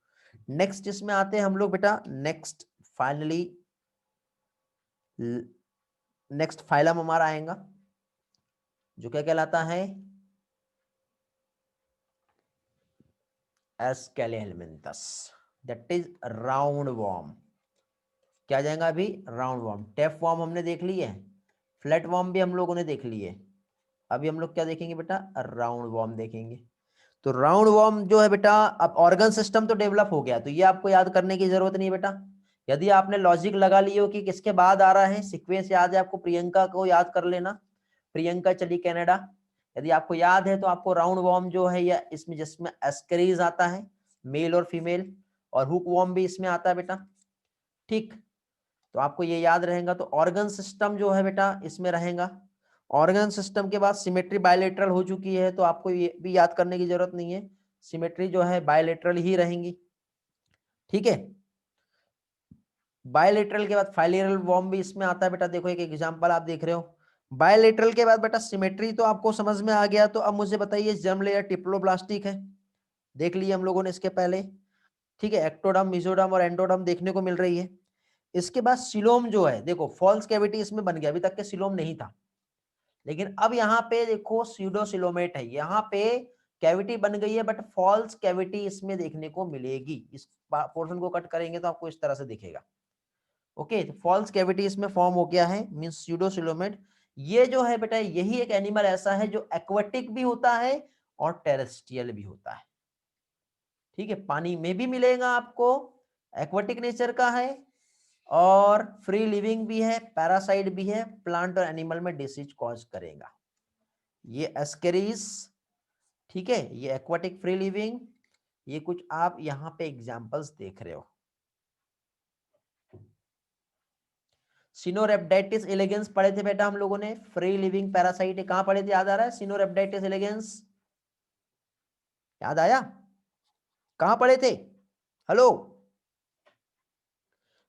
A: नेक्स्ट इसमें आते हैं हम लोग बेटा, नेक्स्ट फाइनली नेक्स्ट फाइलम हमारा आएगा जो क्या कहलाता है, एस्केलेहेलमिंथस, दैट इज राउंड वॉर्म। क्या जाएगा अभी, राउंड वॉर्म। टेप वॉर्म हमने देख ली है, फ्लैट वॉर्म भी हम लोगों ने देख ली है। अभी हम लोग क्या देखेंगे बेटा, राउंड वॉर्म देखेंगे। तो राउंड वॉर्म जो है बेटा, अब ऑर्गन सिस्टम तो डेवलप हो गया, तो ये आपको याद करने की जरूरत नहीं बेटा। यदि आपने लॉजिक लगा लियो कि किसके बाद आ रहा है, सीक्वेंस याद है आपको, प्रियंका को याद कर लेना, प्रियंका चली कनाडा। यदि आपको याद है तो आपको राउंड वॉर्म जो है या इसमें जिसमें एस्करीज आता है मेल और फीमेल, और हुक वॉर्म भी इसमें आता है बेटा, ठीक। तो आपको ये याद रहेगा। तो ऑर्गन सिस्टम जो है बेटा इसमें रहेगा, ऑर्गन सिस्टम के बाद सिमेट्री बायलेटरल हो चुकी है, तो आपको ये भी याद करने की जरूरत नहीं है, सिमेट्री जो है बायलेटरल ही रहेंगी। ठीक है, बायलेटरल के बाद फाइलेटरल वॉर्म भी इसमें आता है बेटा। देखो एक एग्जांपल आप देख रहे हो, बायलेटरल के बाद बेटा सिमेट्री तो आपको समझ में आ गया। तो अब मुझे बताइए जर्म लेयर टिप्लोब्लास्टिक है, देख लिए हम लोगों ने इसके पहले। ठीक है, एक्टोडर्म, मेसोडर्म और एंडोडर्म देखने को मिल रही है। इसके बाद सिलोम जो है, देखो फॉल्स कैविटी इसमें बन गया, अभी तक के सिलोम नहीं था, लेकिन अब यहाँ पे देखो स्यूडोसिलोमेट है, यहाँ पे कैविटी बन गई है, बट फॉल्स कैविटी इसमें देखने को मिलेगी। इस पोर्शन को कट करेंगे तो आपको इस तरह से दिखेगा। ओके, तो फॉल्स कैविटी इसमें फॉर्म हो गया है, मींस स्यूडोसिलोमेट। ये जो है बेटा, यही एक एनिमल ऐसा है जो एक्वाटिक भी होता है और टेरेस्ट्रियल भी होता है। ठीक है, पानी में भी मिलेगा आपको, एक्वाटिक नेचर का है और फ्री लिविंग भी है, पैरासाइट भी है, प्लांट और एनिमल में डिसीज कॉज करेगा। ये एस्केरिस, ठीक है, ये एक्वाटिक फ्री लिविंग, ये कुछ आप यहां पे एग्जांपल्स देख रहे हो। सिनोरेप्टाइटिस एलिगेंस पढ़े थे बेटा हम लोगों ने, फ्री लिविंग पैरासाइट, कहां पढ़े थे, याद आ रहा है? सिनोरेप्टाइटिस एलिगेंस याद आया? कहां पढ़े थे? Hello,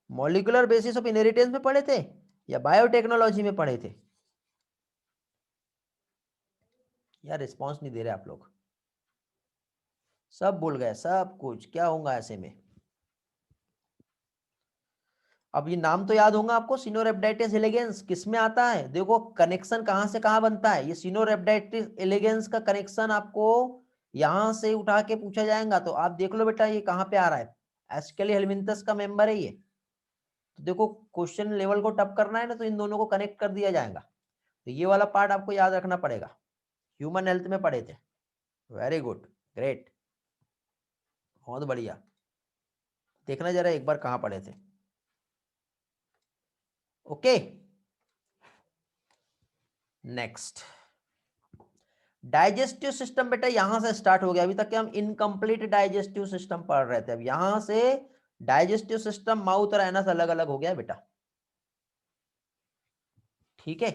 A: molecular basis of inheritance में पढ़े थे या बायोटेक्नोलॉजी में पढ़े थे? यार रिस्पॉन्स नहीं दे रहे आप लोग, सब भूल गए सब कुछ, क्या होगा ऐसे में? अब ये नाम तो याद होगा आपको, सिनोरेप्टाइटिस एलिगेंस किस में आता है? देखो कनेक्शन कहां से कहां बनता है, ये सिनोरेप्टाइटिस एलिगेंस का कनेक्शन आपको यहां से उठा के पूछा जाएगा, तो आप देख लो बेटा ये कहां पे आ रहा है, एस्केली हेलमिंथस का मेंबर है ये। तो देखो क्वेश्चन लेवल को टप करना है ना, तो इन दोनों को कनेक्ट कर दिया जाएगा। तो ये वाला पार्ट आपको याद रखना पड़ेगा, ह्यूमन हेल्थ में पढ़े थे। वेरी गुड, ग्रेट, बहुत बढ़िया। देखना जरा एक बार कहां पढ़े थे। ओके, नेक्स्ट डाइजेस्टिव सिस्टम बेटा, यहां से स्टार्ट हो गया। अभी तक हम इनकम्प्लीट डाइजेस्टिव सिस्टम पढ़ रहे थे, अब यहां से डाइजेस्टिव सिस्टम माउथ और एनस अलग अलग हो गया बेटा। ठीक है,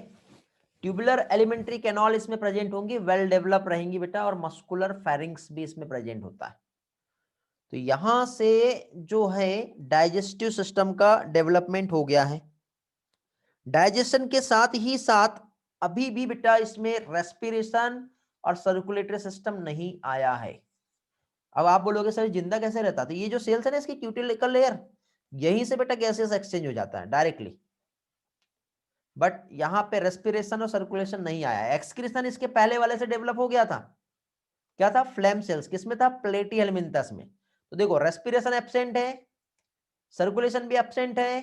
A: ट्यूबुलर एलिमेंट्री कैनाल इसमें प्रेजेंट होंगी, वेल डेवलप रहेंगी बेटा, और मस्कुलर फेरिंग्स भी इसमें प्रेजेंट होता है। तो यहां से जो है डाइजेस्टिव सिस्टम का डेवलपमेंट हो गया है। डाइजेशन के साथ ही साथ अभी भी बेटा इसमें रेस्पिरेशन और सर्कुलेटरी सिस्टम नहीं आया है। अब आप बोलोगे सर जिंदा कैसे रहता? तो ये जो सेल्स है ना इसकी क्यूटिकल लेयर, यहीं से बेटा गैसेस एक्सचेंज हो जाता है डायरेक्टली, बट यहाँ पे रेस्पिरेशन और सर्कुलेशन नहीं आया है। एक्सक्रीशन इसके पहले वाले से डेवलप हो गया था, क्या था? फ्लैम सेल्स, किसमें था? प्लेटिहेल्मिन्थस में। तो देखो रेस्पिरेशन एब्सेंट है, सर्कुलेशन भी एब्सेंट है,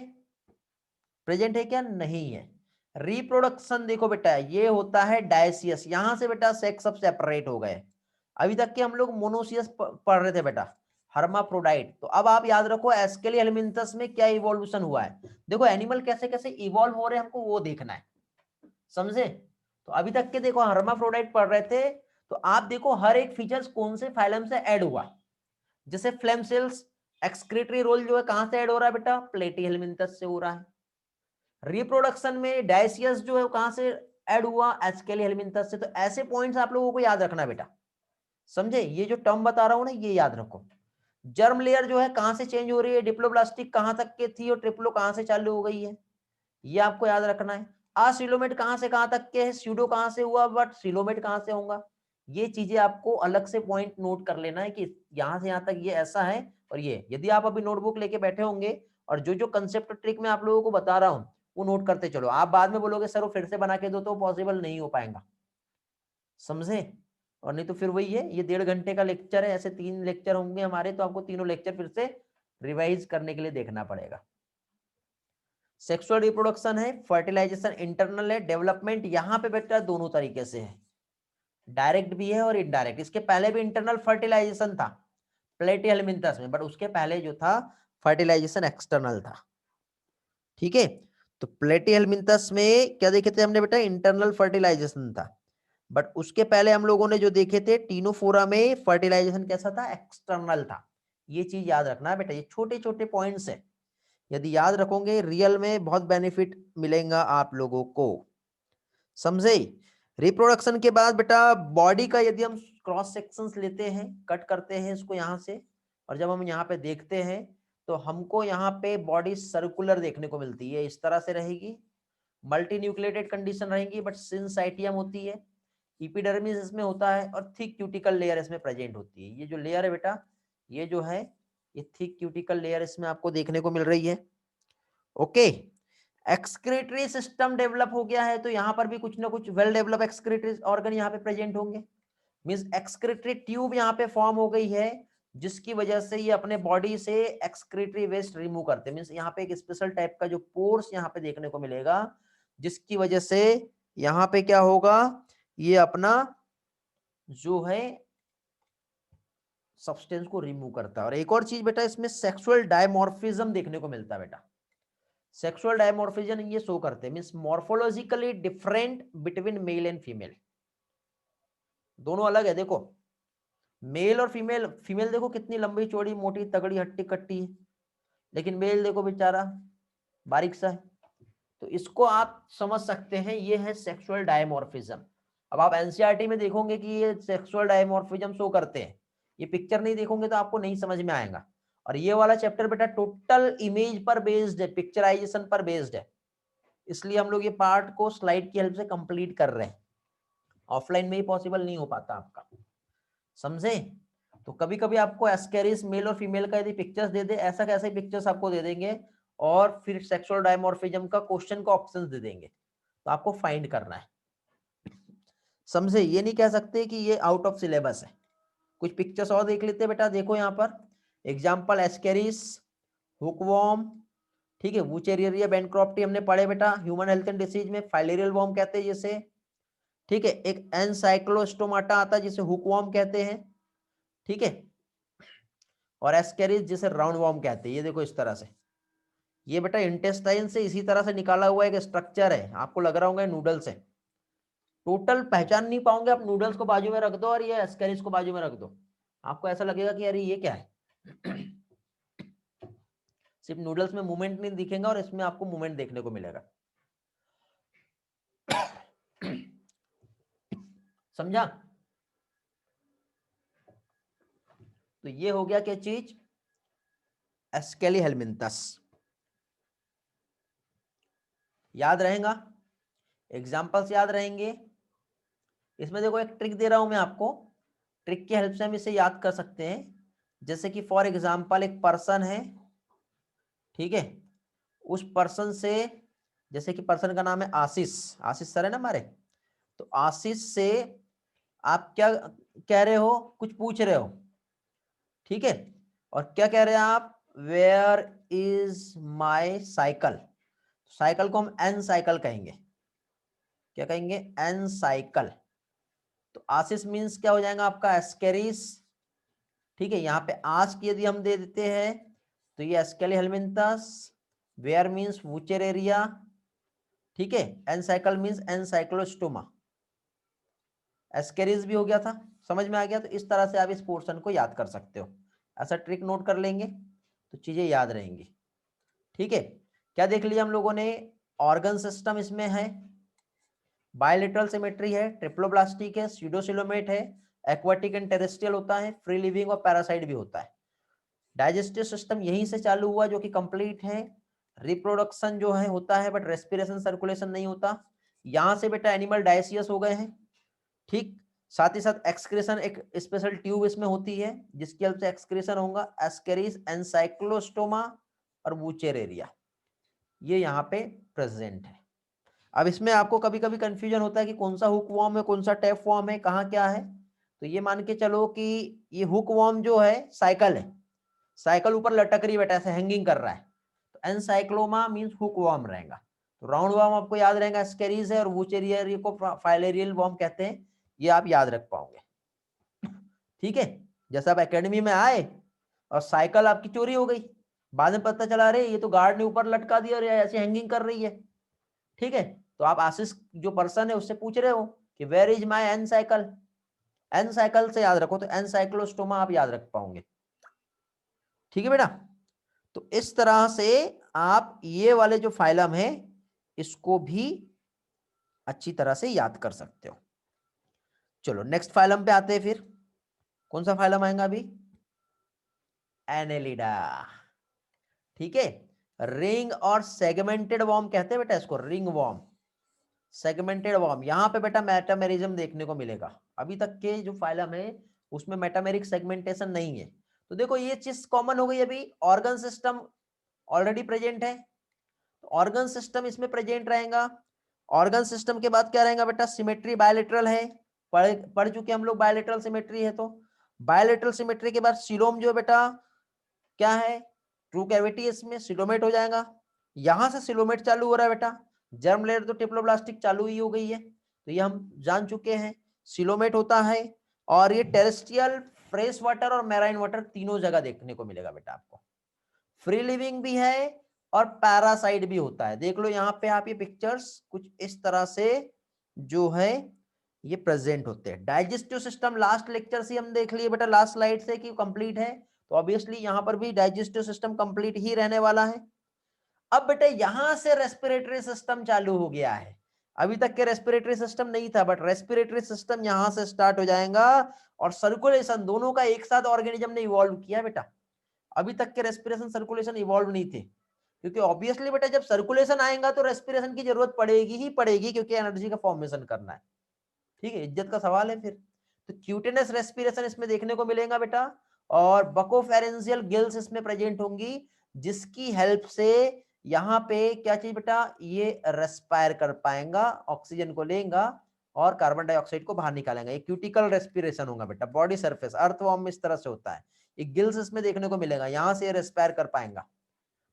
A: प्रेजेंट है क्या? नहीं है। रिप्रोडक्शन देखो बेटा ये होता है डायसियस, यहां से बेटा सेक्स सब सेपरेट हो गए। अभी तक के हम लोग मोनोसियस पढ़ रहे थे बेटा, हर्माफ्रोडाइट। तो अब आप याद रखो एस्केली हेलमिन्थस में क्या इवोल्यूशन हुआ है। देखो एनिमल कैसे कैसे इवॉल्व हो रहे हैं हमको वो देखना है, समझे? तो अभी तक के देखो हर्माफ्रोडाइट पढ़ रहे थे, तो आप देखो हर एक फीचर्स कौन से फाइलम से ऐड हुआ। जैसे फ्लेम सेल्स, एक्सक्रीटरी रोल जो है कहां से ऐड हो रहा है बेटा? प्लेटिहेल्मिन्थस से हो रहा है। रिप्रोडक्शन में डायसियस जो है वो कहां से ऐड हुआ? एस्केली हेलमिन्थस से। तो ऐसे पॉइंट्स आप लोगों को याद रखना बेटा, समझे? ये जो टर्म बता रहा हूं ना ये याद रखो। जर्म लेयर जो है कहां से चेंज हो रही है? डिप्लोब्लास्टिक कहां तक के थी और ट्रिप्लो कहां से चालू हो गई है, ये आपको याद रखना है। असिलोमेट कहां से कहां तक के है, स्यूडो कहां से हुआ, बट सिलोमेट कहां से होगा। ये चीजें आपको अलग से पॉइंट नोट कर लेना है कि यहां से यहां तक ये ऐसा है। और ये यदि आप अभी नोटबुक लेके बैठे होंगे और जो जो कंसेप्ट ट्रिक मैं आप लोगों को बता रहा हूं वो नोट करते चलो, आप बाद में बोलोगे सर वो फिर से बना के दो, तो पॉसिबल नहीं हो पाएगा, समझे? और नहीं तो फिर वही है, ये 1.5 घंटे का लेक्चर है, ऐसे 3 लेक्चर होंगे हमारे, तो आपको तीनों लेक्चर फिर से रिवाइज करने के लिए देखना पड़ेगा। सेक्सुअल रिप्रोडक्शन है, फर्टिलाइजेशन इंटरनल है, डेवलपमेंट यहां पे बेटा दोनों तरीके से है, डायरेक्ट भी है और इनडायरेक्ट। इसके पहले भी इंटरनल फर्टिलाइजेशन था प्लेटिहेल्मिन्थस में, बट उसके पहले जो था फर्टिलाइजेशन एक्सटर्नल था। ठीक है, तो प्लेटिहेल्मिन्थस में क्या देखे थे हमने बेटा? इंटरनल फर्टिलाइजेशन था, बट उसके पहले हम लोगों ने जो देखे थे टीनोफोरा में फर्टिलाइजेशन कैसा था? एक्सटर्नल था। ये चीज याद रखना है बेटा, ये छोटे छोटे पॉइंट्स है, यदि याद रखोगे रियल में बहुत बेनिफिट मिलेगा आप लोगों को। समझे? रिप्रोडक्शन के बाद बेटा बॉडी का यदि हम क्रॉस सेक्शंस लेते हैं, कट करते हैं इसको यहाँ से, और जब हम यहाँ पे देखते हैं तो हमको यहाँ पे बॉडी सर्कुलर देखने को मिलती है, इस तरह से रहेगी, मल्टी न्यूक्लिएटेड कंडीशन रहेंगी, बट सिंसाइटियम होती है, इपिडर्मिस इसमें होता है, और थिक क्यूटिकल लेयर इसमें प्रेजेंट होती है। ये जो लेयर है बेटा, ये जो है ये थिक क्यूटिकल लेयर इसमें आपको देखने को मिल रही है। ओके, एक्सक्रीटरी सिस्टम डेवलप हो गया है, तो यहाँ पर भी कुछ ना कुछ वेल डेवलप एक्सक्रीटरी ऑर्गन यहाँ पे प्रेजेंट होंगे। मींस एक्सक्रीटरी ट्यूब यहाँ पे फॉर्म हो गई है, जिसकी वजह से ये अपने बॉडी से एक्सक्रीटरी वेस्ट रिमूव करते हैं। मींस यहाँ पे एक स्पेशल टाइप का जो पोर्स यहाँ पे देखने को मिलेगा, जिसकी वजह से यहाँ पे क्या होगा, ये अपना जो है सब्सटेंस को रिमूव करता है। और एक और चीज बेटा, इसमें सेक्सुअल डायमॉर्फिज्म देखने को मिलता है बेटा। सेक्सुअल डायमॉर्फिज्म ये शो करते हैं, means morphologically different between male and female, दोनों अलग है। देखो मेल और फीमेल, फीमेल देखो कितनी लंबी चौड़ी मोटी तगड़ी हट्टी कट्टी है, लेकिन मेल देखो बेचारा बारीक सा है। तो इसको आप समझ सकते हैं, ये है सेक्सुअल डायमॉर्फिज्म। अब आप एनसीईआरटी में देखोगे कि ये सेक्सुअल डायमॉर्फिज्म शो करते हैं, ये पिक्चर नहीं देखोगे तो आपको नहीं समझ में आएगा। और ये वाला चैप्टर बेटा टोटल इमेज पर बेस्ड है, पिक्चराइजेशन पर बेस्ड है, इसलिए हम लोग ये पार्ट को स्लाइड की हेल्प से कंप्लीट कर रहे हैं। ऑफलाइन में ही पॉसिबल नहीं हो पाता आपका, समझे? तो कभी कभी आपको एस्केरिस मेल और फीमेल का यदि पिक्चर्स दे दे, ऐसा कैसे पिक्चर्स आपको दे देंगे, और फिर सेक्सुअल डायमॉर्फिज्म का क्वेश्चन का ऑप्शंस दे देंगे, तो आपको फाइंड करना है, समझे? ये नहीं कह सकते कि ये आउट ऑफ सिलेबस है। कुछ पिक्चर्स और देख लेते हैं बेटा, देखो यहाँ पर एग्जाम्पल एस्केरिस, हुकवॉर्म, ठीक है, वुचेरिया बेनक्रॉफ्टी हमने पढ़े बेटा, ह्यूमन हेल्थ एंड डिसीज में फाइलेरियल वॉर्म कहते हैं जिसे, ठीक है, एक एनसाइक्लोस्टोमाटा आता है जिसे हुकवॉर्म कहते हैं, ठीक है, और एस्केरिस जिसे राउंड वॉर्म कहते हैं। ये देखो इस तरह से, ये बेटा इंटेस्टाइन से इसी तरह से निकाला हुआ एक स्ट्रक्चर है, आपको लग रहा होगा नूडल्स है, टोटल पहचान नहीं पाओगे आप, नूडल्स को बाजू में रख दो और ये एस्केरिस को बाजू में रख दो, आपको ऐसा लगेगा कि अरे ये क्या है। सिर्फ नूडल्स में मूवमेंट नहीं दिखेगा और इसमें आपको मूवमेंट देखने को मिलेगा। समझा? तो ये हो गया क्या चीज, एस्केली हेलमिंथस, याद रहेगा, एग्जांपल्स याद रहेंगे। इसमें देखो एक ट्रिक दे रहा हूं मैं आपको, ट्रिक की हेल्प से हम इसे याद कर सकते हैं। जैसे कि फॉर एग्जांपल एक पर्सन है, ठीक है, उस पर्सन से, जैसे कि पर्सन का नाम है आशीष, आशीष सर है ना हमारे, तो आशीष से आप क्या कह रहे हो, कुछ पूछ रहे हो, ठीक है, और क्या कह रहे हैं आप, where is my cycle, cycle को हम एन साइकिल कहेंगे, क्या कहेंगे, एन साइकिल। तो आशीष मीन्स क्या हो जाएगा आपका, एस्केरिस, ठीक है, यहाँ पे आस्क यदि हम दे देते हैं तो ये एस्केली हेलमिंथस, वेयर मीन्स वुचेरेरिया, ठीक है, एनसाइकल मीन्स एनसाइक्लोस्टोमा, एस्केरिस भी हो गया था, समझ में आ गया? तो इस तरह से आप इस पोर्शन को याद कर सकते हो, ऐसा ट्रिक नोट कर लेंगे तो चीजें याद रहेंगी, ठीक है। क्या देख लिया हम लोगों ने, ऑर्गन सिस्टम इसमें है, बायलेटरल सिमेट्री है, ट्रिप्लोब्लास्टिक है, स्यूडोसिलोमेट है, एक्वाटिक एंड टेरेस्ट्रियल होता है, फ्री लिविंग और पैरासाइट भी होता है। डाइजेस्टिव सिस्टम यहीं से चालू हुआ जो कि कंप्लीट है, रिप्रोडक्शन जो है होता है बट रेस्पिरेशन सर्कुलेशन नहीं होता। यहां से बेटा एनिमल डायसियस हो गए हैं, ठीक, साथ ही साथ एक्सक्रेशन एक स्पेशल ट्यूब इसमें होती है जिसकी हेल्प से एक्सक्रेशन होगा, एस्केरिस, एनसाइक्लोस्टोमा और वुचेरेरिया, ये यहाँ पे प्रेजेंट है। अब इसमें आपको कभी कभी कंफ्यूजन होता है कि कौन सा हुक वॉर्म है, कौन सा टैप वॉर्म है, कहाँ क्या है। तो ये मान के चलो कि ये हुक वॉर्म जो है साइकिल है, साइकिल ऊपर लटक रही बेटा, ऐसे हैंगिंग कर रहा है, तो एनसाइक्लोमा मींस हुक वॉर्म रहेगा। तो राउंड वॉर्म आपको याद रहेगा एस्केरिस है, और वुचेरिया को फाइलेरियल वॉर्म कहते हैं, ये आप याद रख पाओगे, ठीक है। जैसे आप एकेडमी में आए और साइकिल आपकी चोरी हो गई, बाद में पता चला रहे ये तो गार्ड ने ऊपर लटका दिया और ऐसे हैंगिंग कर रही है, ठीक है, तो आप आशीष जो पर्सन है उससे पूछ रहे हो कि where is my an cycle, an cycle से याद रखो, तो एनसाइक्लोस्टोमा आप याद रख पाओगे, ठीक है बेटा। तो इस तरह से आप ये वाले जो फाइलम है इसको भी अच्छी तरह से याद कर सकते हो। चलो नेक्स्ट फाइलम पे आते हैं फिर। कौन सा फाइलम आएगा अभी? एनेलिडा। ठीक है, रिंग और सेगमेंटेड वॉर्म कहते हैं बेटा इसको, रिंग वॉर्म, सेगमेंटेड वॉर्म। यहां पे बेटा मेटामेरिज्म देखने को मिलेगा। अभी तक के जो फाइलम है उसमें मेटामेरिक सेगमेंटेशन नहीं है। तो देखो ये चीज कॉमन हो गई। अभी ऑर्गन सिस्टम ऑलरेडी प्रेजेंट है, तो ऑर्गन सिस्टम इसमें प्रेजेंट रहेगा। ऑर्गन सिस्टम के बाद क्या रहेगा बेटा? सिमेट्री बायलेटरल है, पढ़ चुके हम लोग बायलेटरल सिमेट्री है। तो बायलेटरल सिमेट्री के बाद सिलोम जो बेटा क्या है? ट्रू कैविटी, इसमें सिलोमेट हो जाएगा। यहां से सिलोमेट चालू हो रहा है बेटा, जर्म लेयर तो टिप्लोब्लास्टिक चालू ही हो गई है, तो ये हम जान चुके हैं सिलोमेट होता है। और ये टेरेस्ट्रियल, फ्रेश वाटर और मैराइन वाटर तीनों जगह देखने को मिलेगा बेटा आपको। फ्री लिविंग भी है और पैरासाइट भी होता है। देख लो यहाँ पे आप, ये पिक्चर्स कुछ इस तरह से जो है ये प्रेजेंट होते हैं। डाइजेस्टिव सिस्टम लास्ट लेक्चर से हम देख लिए बेटा, लास्ट स्लाइड से कि कंप्लीट है, तो ऑब्वियसली यहाँ पर भी डाइजेस्टिव सिस्टम कंप्लीट ही रहने वाला है। अब बेटा यहां से रेस्पिरेटरी सिस्टम चालू हो गया है। अभी तक के रेस्पिरेटरी सिस्टम नहीं था, बट रेस्पिरेटरी सिस्टम यहां से स्टार्ट हो जाएगा। और सर्कुलेशन दोनों का एक साथ ऑर्गेनिज्म ने इवॉल्व किया बेटा। अभी तक के रेस्पिरेशन सर्कुलेशन इवॉल्व नहीं थे, क्योंकि ऑब्वियसली बेटा जब सर्कुलेशन आएगा तो रेस्पिरेशन की जरूरत पड़ेगी ही पड़ेगी, क्योंकि एनर्जी का फॉर्मेशन करना है। ठीक है, इज्जत का सवाल है फिर। तो क्यूटेनस रेस्पिरेशन इसमें देखने को मिलेगा बेटा, और बकोफेरेंशियल गिल्स इसमें प्रेजेंट होंगी, जिसकी हेल्प से यहाँ पे क्या चीज बेटा, ये रेस्पायर कर पाएगा, ऑक्सीजन को लेगा और कार्बन डाइऑक्साइड को बाहर निकालेंगे। ये क्यूटिकल रेस्पिरेशन होगा बेटा, बॉडी सरफेस अर्थवॉर्म इस तरह से होता है। ये गिल्स इसमें देखने को मिलेगा, यहां से रेस्पायर कर पाएगा।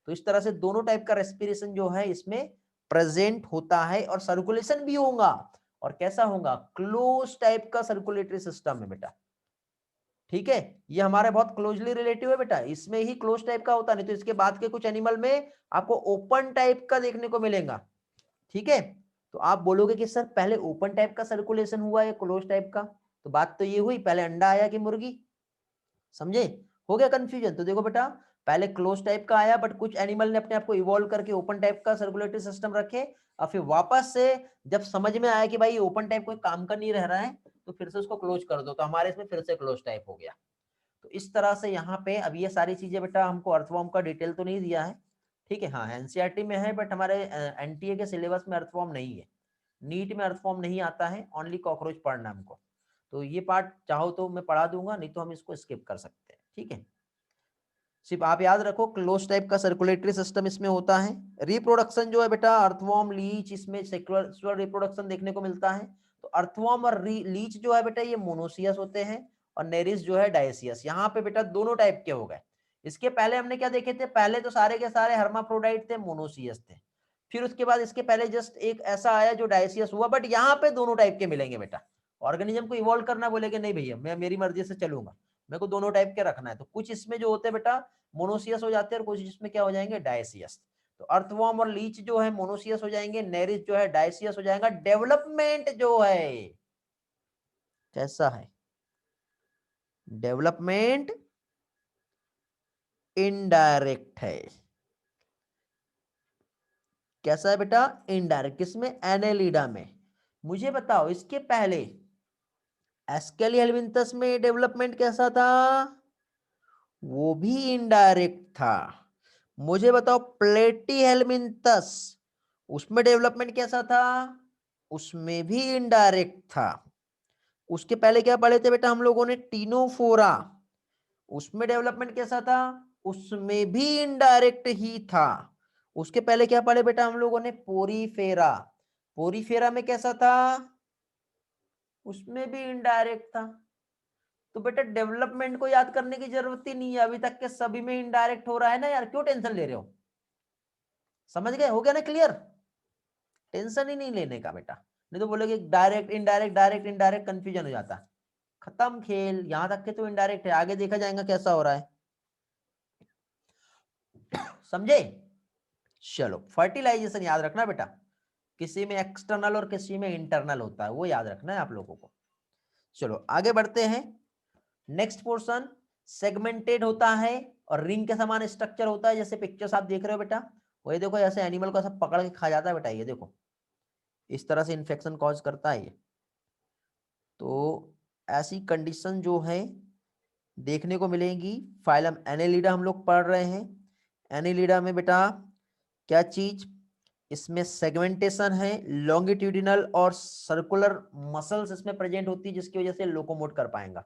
A: तो इस तरह से दोनों टाइप का रेस्पिरेशन जो है इसमें प्रेजेंट होता है, और सर्कुलेशन भी होगा। और कैसा होगा? क्लोज टाइप का सर्कुलेटरी सिस्टम है बेटा। ठीक है, ये हमारे बहुत क्लोजली रिलेटिव है बेटा, इसमें ही क्लोज टाइप का होता, नहीं तो इसके बाद के कुछ एनिमल में आपको ओपन टाइप का देखने को मिलेगा। ठीक है, तो आप बोलोगे कि सर पहले ओपन टाइप का सर्कुलेशन हुआ या क्लोज टाइप का? तो बात तो ये हुई, पहले अंडा आया कि मुर्गी? समझे? हो गया कंफ्यूजन? तो देखो बेटा, पहले क्लोज टाइप का आया, बट कुछ एनिमल ने अपने आप को इवॉल्व करके ओपन टाइप का सर्कुलेटरी सिस्टम रखे, और फिर वापस से जब समझ में आया कि भाई ओपन टाइप कोई काम का नहीं रह रहा है, तो फिर से उसको क्लोज कर दो, तो हमारे इसमें फिर से क्लोज टाइप हो गया। तो इस तरह से यहाँ पे अब ये सारी चीजें बेटा, हमको अर्थवॉर्म का डिटेल तो नहीं दिया है, ठीक है, हाँ एनसीईआरटी में है, बट हमारे एनटीए के सिलेबस में अर्थवॉर्म नहीं है, नीट में अर्थवॉर्म नहीं आता है, ओनली कॉकरोच पढ़ना हमको। तो ये पार्ट चाहो तो मैं पढ़ा दूंगा, नहीं तो हम इसको स्किप कर सकते हैं। ठीक है, सिर्फ आप याद रखो क्लोज टाइप का सर्कुलेटरी सिस्टम इसमें होता है। रिप्रोडक्शन जो है बेटा, अर्थवॉर्म, लीच, इसमें सेक्सुअल रिप्रोडक्शन देखने को मिलता है। तो अर्थवॉर्म और लीच जो है बेटा ये मोनोसियस होते हैं, और नेरिस जो है डायसियस। यहाँ पे बेटा दोनों टाइप के हो गए। इसके पहले हमने क्या देखे थे? पहले तो सारे के सारे हर्माफ्रोडाइट थे, मोनोसियस थे। फिर उसके बाद इसके पहले जस्ट एक ऐसा आया जो डायसियस हुआ, बट यहाँ पे दोनों टाइप के मिलेंगे बेटा। ऑर्गेनिज्म को इवॉल्व करना, बोलेगे नहीं भैया मैं मेरी मर्जी से चलूंगा, मेरे को दोनों टाइप के रखना है। तो कुछ इसमें जो होते हैं बेटा मोनोसियस हो जाते हैं, और कुछ इसमें क्या हो जाएंगे? डायसियस। तो अर्थवॉर्म और लीच जो है मोनोसियस हो जाएंगे, नेरिस जो है डायसियस हो जाएगा। डेवलपमेंट जो है कैसा है? डेवलपमेंट इनडायरेक्ट है। कैसा है बेटा? इनडायरेक्ट। किसमें? एनेलिडा में। मुझे बताओ इसके पहले एस्केलियलविंथस में डेवलपमेंट कैसा था? वो भी इनडायरेक्ट था। मुझे बताओ प्लेटीहेल्मिंथस, उसमें डेवलपमेंट कैसा था? उसमें भी इनडायरेक्ट था। उसके पहले क्या पढ़े थे बेटा हम लोगों ने? टीनोफोरा, उसमें डेवलपमेंट कैसा था? उसमें भी इनडायरेक्ट ही था। उसके पहले क्या पढ़े बेटा हम लोगों ने? पोरीफेरा, पोरीफेरा में कैसा था? उसमें भी इनडायरेक्ट था। तो बेटा डेवलपमेंट को याद करने की जरूरत ही नहीं है, अभी तक के सभी में इनडायरेक्ट हो रहा है ना यार, क्यों टेंशन ले रहे हो? समझ गए? हो गया ना क्लियर? टेंशन ही नहीं लेने का बेटा, नहीं तो बोलोगे direct indirect, direct indirect, confusion हो जाता। खत्म खेल, यहां तक के तो इनडायरेक्ट है, आगे देखा जाएगा कैसा हो रहा है। समझे? चलो फर्टिलाइजेशन याद रखना बेटा, किसी में एक्सटर्नल और किसी में इंटरनल होता है, वो याद रखना है आप लोगों को। चलो आगे बढ़ते हैं। नेक्स्ट पोर्शन सेगमेंटेड होता है, और रिंग के समान स्ट्रक्चर होता है, जैसे पिक्चर्स आप देख रहे हो बेटा, वही देखो ऐसे एनिमल को सब पकड़ के खा जाता है बेटा, ये देखो इस तरह से इन्फेक्शन कॉज करता है ये। तो ऐसी कंडीशन जो है देखने को मिलेंगी। फाइलम एनेलिडा हम लोग पढ़ रहे हैं। एनेलिडा में बेटा क्या चीज, इसमें सेगमेंटेशन है, लॉन्गिट्यूडिनल और सर्कुलर मसल्स इसमें प्रेजेंट होती है, जिसकी वजह से लोकोमोट कर पाएगा।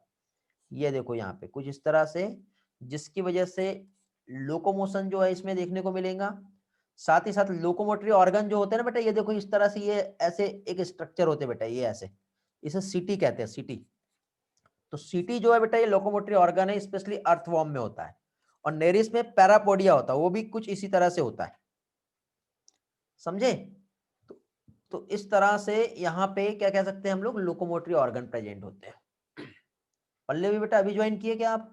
A: ये देखो यहाँ पे कुछ इस तरह से, जिसकी वजह से लोकोमोशन जो है इसमें देखने को मिलेगा। साथ ही साथ लोकोमोटरी ऑर्गन जो होते हैं ना बेटा, ये देखो इस तरह से, ये ऐसे एक स्ट्रक्चर होते हैं बेटा, ये ऐसे, इसे सीटी कहते हैं, सीटी। तो सीटी जो है बेटा ये लोकोमोटरी ऑर्गन है, स्पेशली अर्थवॉर्म में होता है। और नेरिस में पैरापोडिया होता है, वो भी कुछ इसी तरह से होता है, समझे। तो इस तरह से यहाँ पे क्या कह सकते हैं हम लोग, लोकोमोटरी ऑर्गन प्रेजेंट होते हैं। पल्ले भी बेटा अभी ज्वाइन किए क्या आप?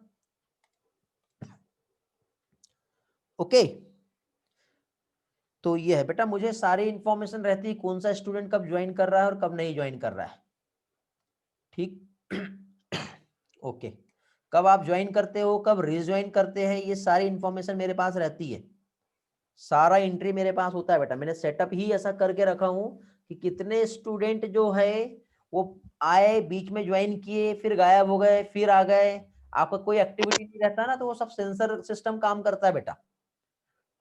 A: ओके। तो ये है बेटा, मुझे सारी इंफॉर्मेशन रहती है कौन सा स्टूडेंट कब ज्वाइन कर रहा है और कब नहीं ज्वाइन कर रहा है, ठीक। ओके। कब आप ज्वाइन करते हो, कब रिज्वाइन करते हैं, ये सारी इंफॉर्मेशन मेरे पास रहती है। सारा एंट्री मेरे पास होता है बेटा, मैंने सेटअप ही ऐसा करके रखा हूं कि कितने स्टूडेंट जो है वो आए, बीच में ज्वाइन किए, फिर गायब हो गए, फिर आ गए। आपका कोई एक्टिविटी नहीं रहता ना, तो वो सब सेंसर सिस्टम काम करता है बेटा,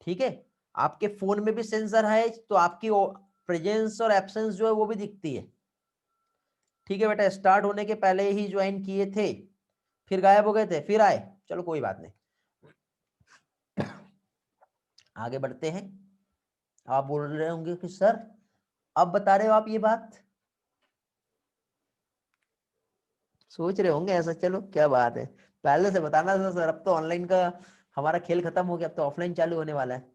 A: ठीक है। आपके फोन में भी सेंसर है, तो आपकी प्रेजेंस और एब्सेंस जो है वो भी दिखती है, ठीक है बेटा। स्टार्ट होने के पहले ही ज्वाइन किए थे, फिर गायब हो गए थे, फिर आए, चलो कोई बात नहीं, आगे बढ़ते हैं। आप बोल रहे होंगे कि सर अब बता रहे हो आप ये बात, सोच रहे होंगे ऐसा, चलो क्या बात है, पहले से बताना था सर, अब तो ऑनलाइन का हमारा खेल खत्म हो गया, अब तो ऑफलाइन चालू होने वाला है।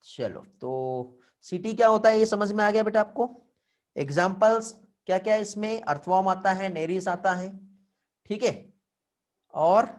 A: चलो, तो सिटी क्या होता है ये समझ में आ गया बेटा आपको। एग्जाम्पल्स क्या क्या, इसमें अर्थवॉर्म आता है, नेरिस आता है, ठीक है। और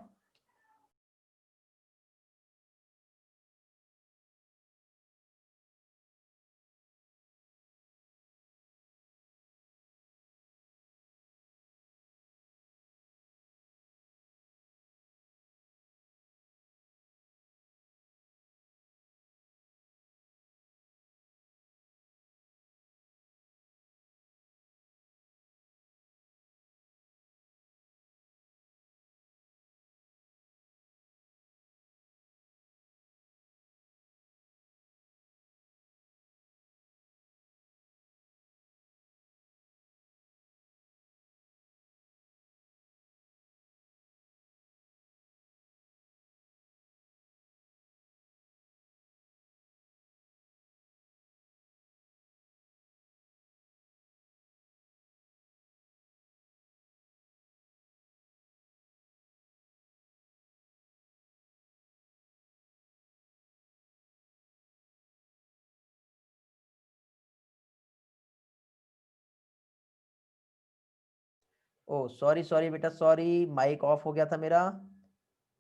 A: ओ सॉरी सॉरी बेटा, सॉरी, माइक ऑफ हो गया था मेरा।